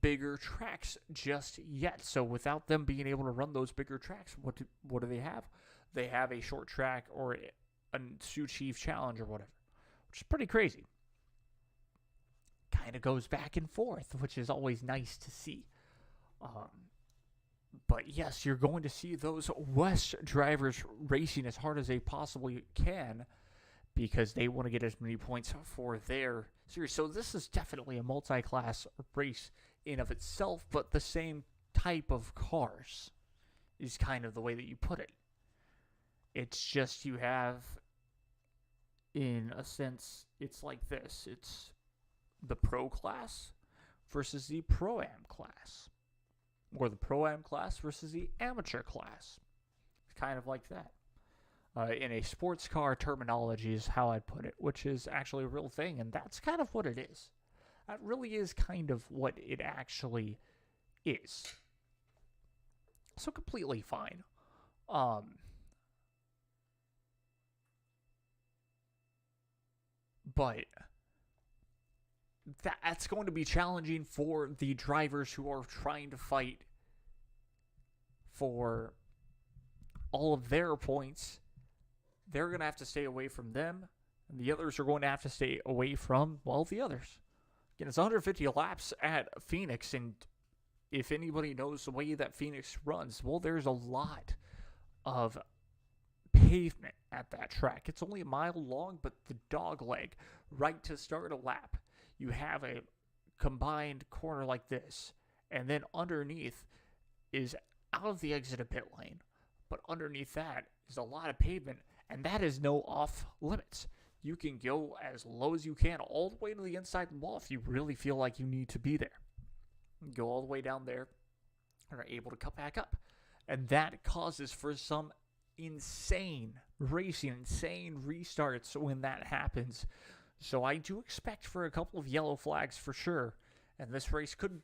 bigger tracks just yet. So without them being able to run those bigger tracks, what do they have? They have a short track or a Sioux Chief Challenge or whatever, which is pretty crazy. kind of goes back and forth, which is always nice to see. But yes, you're going to see those West drivers racing as hard as they possibly can because they want to get as many points for their series. So this is definitely a multi-class race in of itself, but the same type of cars is kind of the way that you put it. It's just you have, in a sense, it's like this. It's the Pro class versus the Pro-Am class. Or the Pro-Am class versus the Amateur class. It's kind of like that. In a sports car terminology is how I'd put it, which is actually a real thing, and that's kind of what it is. That really is kind of what it actually is. So completely fine. But that's going to be challenging for the drivers who are trying to fight for all of their points. They're going to have to stay away from them, and the others are going to have to stay away from, well, the others. Again, it's 150 laps at Phoenix, and if anybody knows the way that Phoenix runs, well, there's a lot of pavement at that track. It's only a mile long, but the dog leg, right to start a lap, you have a combined corner like this, and then underneath is out of the exit of pit lane, but underneath that is a lot of pavement, and that is no off limits. You can go as low as you can, all the way to the inside wall if you really feel like you need to be there. Go all the way down there and are able to cut back up. And that causes for some insane racing, insane restarts when that happens. So I do expect for a couple of yellow flags for sure. And this race could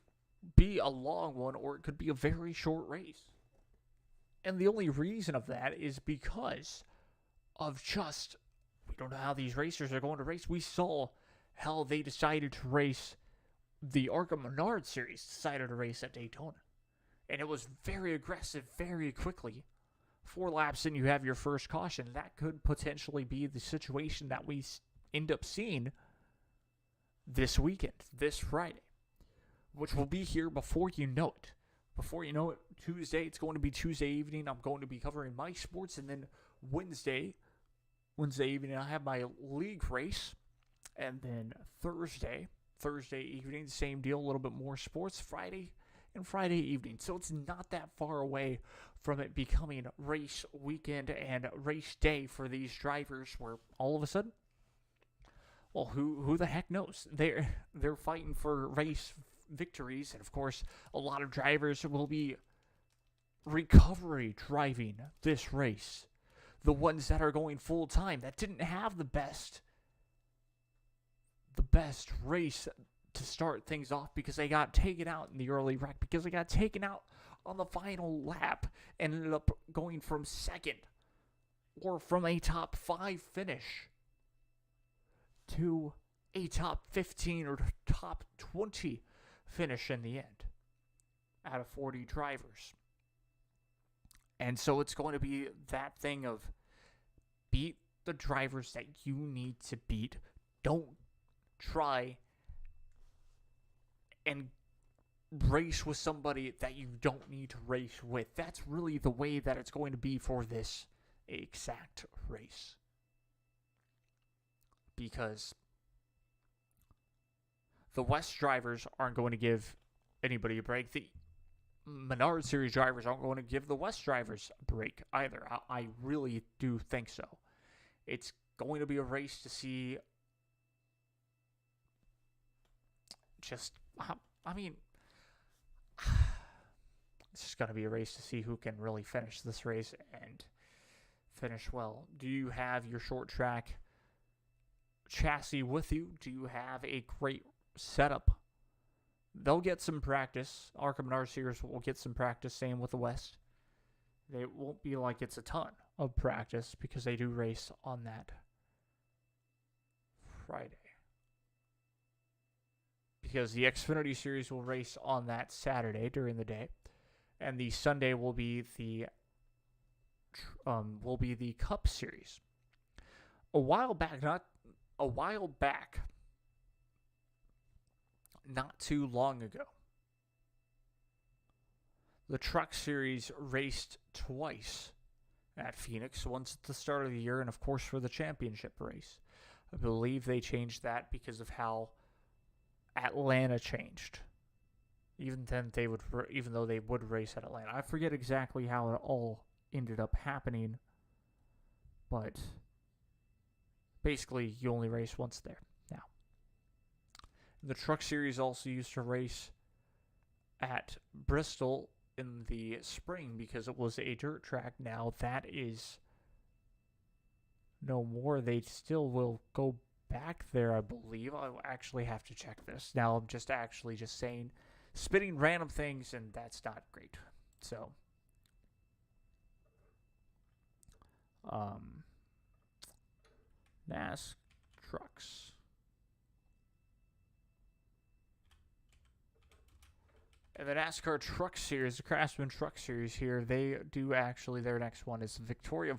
be a long one, or it could be a very short race. And the only reason of that is because of just, we don't know how these racers are going to race. We saw how they decided to race. The ARCA Menards series decided to race at Daytona. And it was very aggressive very quickly. 4 laps and you have your first caution. That could potentially be the situation that we end up seeing this weekend, this Friday, which will be here before you know it. Before you know it, Tuesday, it's going to be Tuesday evening. I'm going to be covering my sports, and then Wednesday evening, I have my league race, and then Thursday evening, same deal, a little bit more sports. Friday evening. So it's not that far away from it becoming race weekend and race day for these drivers, where all of a sudden, well, who the heck knows? They're fighting for race victories, and of course, a lot of drivers will be recovery driving this race. The ones that are going full time, that didn't have the best race to start things off because they got taken out in the early wreck, because they got taken out on the final lap and ended up going from second or from a top 5 finish to a top 15 or top 20 finish in the end out of 40 drivers. And so it's going to be that thing of beat the drivers that you need to beat. Don't try and race with somebody that you don't need to race with. That's really the way that it's going to be for this exact race. Because the West drivers aren't going to give anybody a break. The Menards Series drivers aren't going to give the West drivers a break either. I really do think so. It's going to be a race to see just, I mean, it's just going to be a race to see who can really finish this race and finish well. Do you have your short track chassis with you? Do you have a great setup? They'll get some practice. ARCA Menards Series will get some practice, same with the West. It won't be like it's a ton of practice because they do race on that Friday. Because the Xfinity Series will race on that Saturday during the day, and the Sunday will be the Cup Series. A while back, not too long ago. The Truck Series raced twice at Phoenix, once at the start of the year and, of course, for the championship race. I believe they changed that because of how Atlanta changed. Even then, even though they would race at Atlanta. I forget exactly how it all ended up happening, but basically, you only race once there now. The Truck Series also used to race at Bristol in the spring because it was a dirt track. Now that is no more. They still will go back there, I believe. I'll actually have to check this. Now I'm just saying, spitting random things, and that's not great. So, NAS trucks. And the NASCAR Truck Series, the Craftsman Truck Series here, they do actually, their next one is Victoria's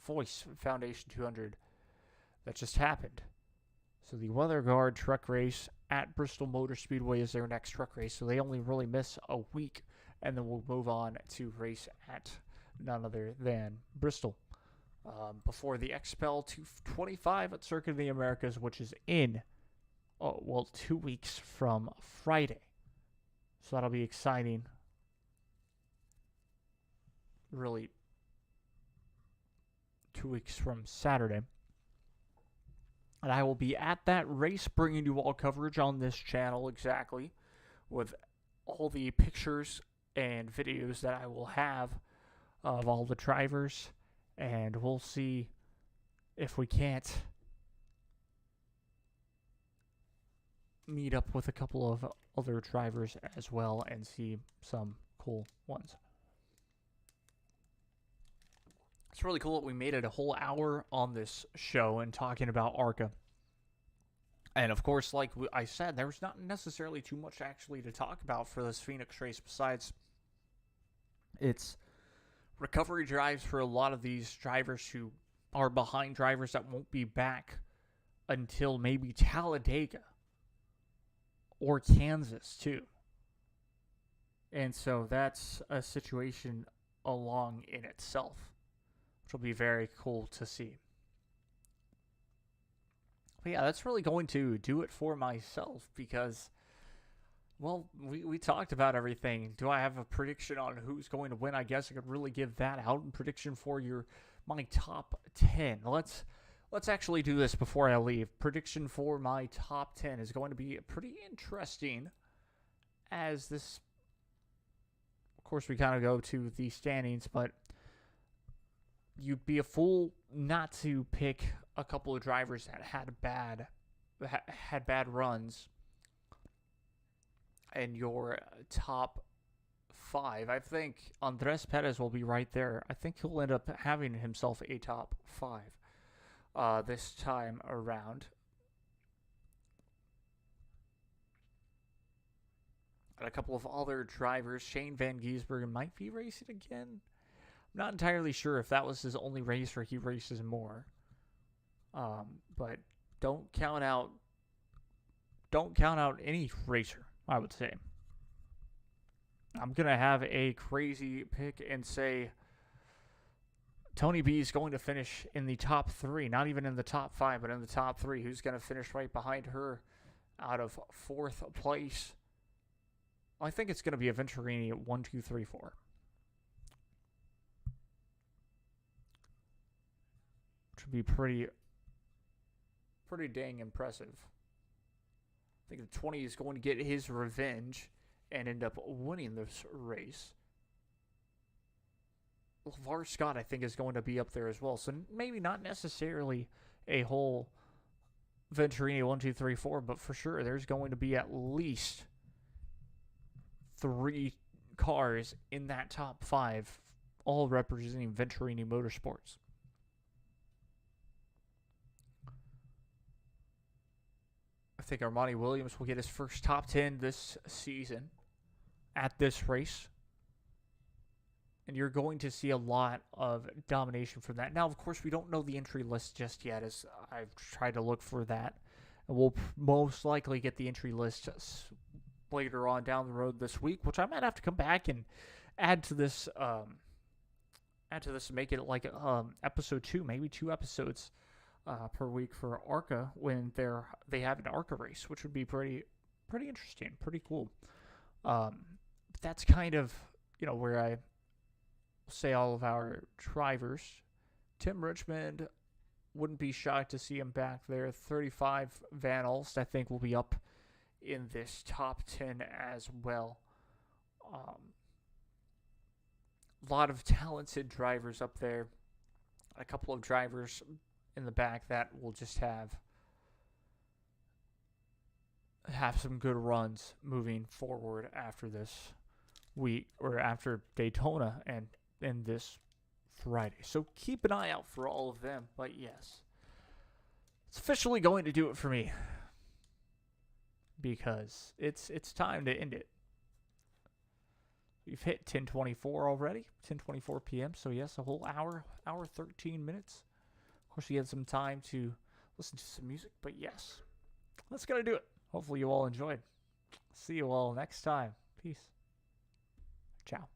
Voice Foundation 200 that just happened. So the Weather Guard truck race at Bristol Motor Speedway is their next truck race. So they only really miss a week, and then we'll move on to race at none other than Bristol. Before the XPEL 225 at Circuit of the Americas, which is in, 2 weeks from Friday. So that'll be exciting. Really, 2 weeks from Saturday. And I will be at that race bringing you all coverage on this channel exactly, with all the pictures and videos that I will have of all the drivers. And we'll see if we can't meet up with a couple of other drivers as well and see some cool ones. It's really cool that we made it a whole hour on this show and talking about ARCA. And of course, like I said, there's not necessarily too much actually to talk about for this Phoenix race besides it's recovery drives for a lot of these drivers who are behind drivers that won't be back until maybe Talladega or Kansas too. And so that's a situation along in itself, which will be very cool to see. But yeah, that's really going to do it for myself because, well, we talked about everything. Do I have a prediction on who's going to win? I guess I could really give that out in prediction for my top 10. Let's actually do this before I leave. Prediction for my top 10 is going to be pretty interesting as this, of course, we kind of go to the standings, but you'd be a fool not to pick a couple of drivers that had bad runs in your top 5. I think Andres Perez will be right there. I think he'll end up having himself a top 5 this time around. And a couple of other drivers. Shane Van Gisbergen might be racing again. I'm not entirely sure if that was his only race or he races more. But don't count out any racer, I would say. I'm going to have a crazy pick and say Tony B is going to finish in the top 3, not even in the top 5, but in the top 3. Who's going to finish right behind her out of 4th place? I think it's going to be a Venturini at 1, 2, 3, 4. Which would be pretty dang impressive. I think the 20 is going to get his revenge and end up winning this race. LeVar Scott, I think, is going to be up there as well. So maybe not necessarily a whole Venturini 1, 2, 3, 4, but for sure there's going to be at least 3 cars in that top 5, all representing Venturini Motorsports. I think Armani Williams will get his first top 10 this season at this race. And you're going to see a lot of domination from that. Now, of course, we don't know the entry list just yet, as I've tried to look for that And we'll most likely get the entry list later on down the road this week, which I might have to come back and add to this. Add to this and make it like episode 2, maybe 2 episodes per week for ARCA when they have an ARCA race, which would be pretty interesting, pretty cool. But that's kind of where I say all of our drivers. Tim Richmond, wouldn't be shocked to see him back there. 35 Van Alst, I think, will be up in this top 10 as well. A lot of talented drivers up there. A couple of drivers in the back that will just have some good runs moving forward after this week, or after Daytona and this Friday. So keep an eye out for all of them. But yes, it's officially going to do it for me, because it's time to end it. We've hit 10:24 already, 10:24 p.m. So yes, a whole hour 13 minutes. Of course, we had some time to listen to some music, but yes, that's gonna do it. Hopefully you all enjoyed. See you all next time. Peace. Ciao.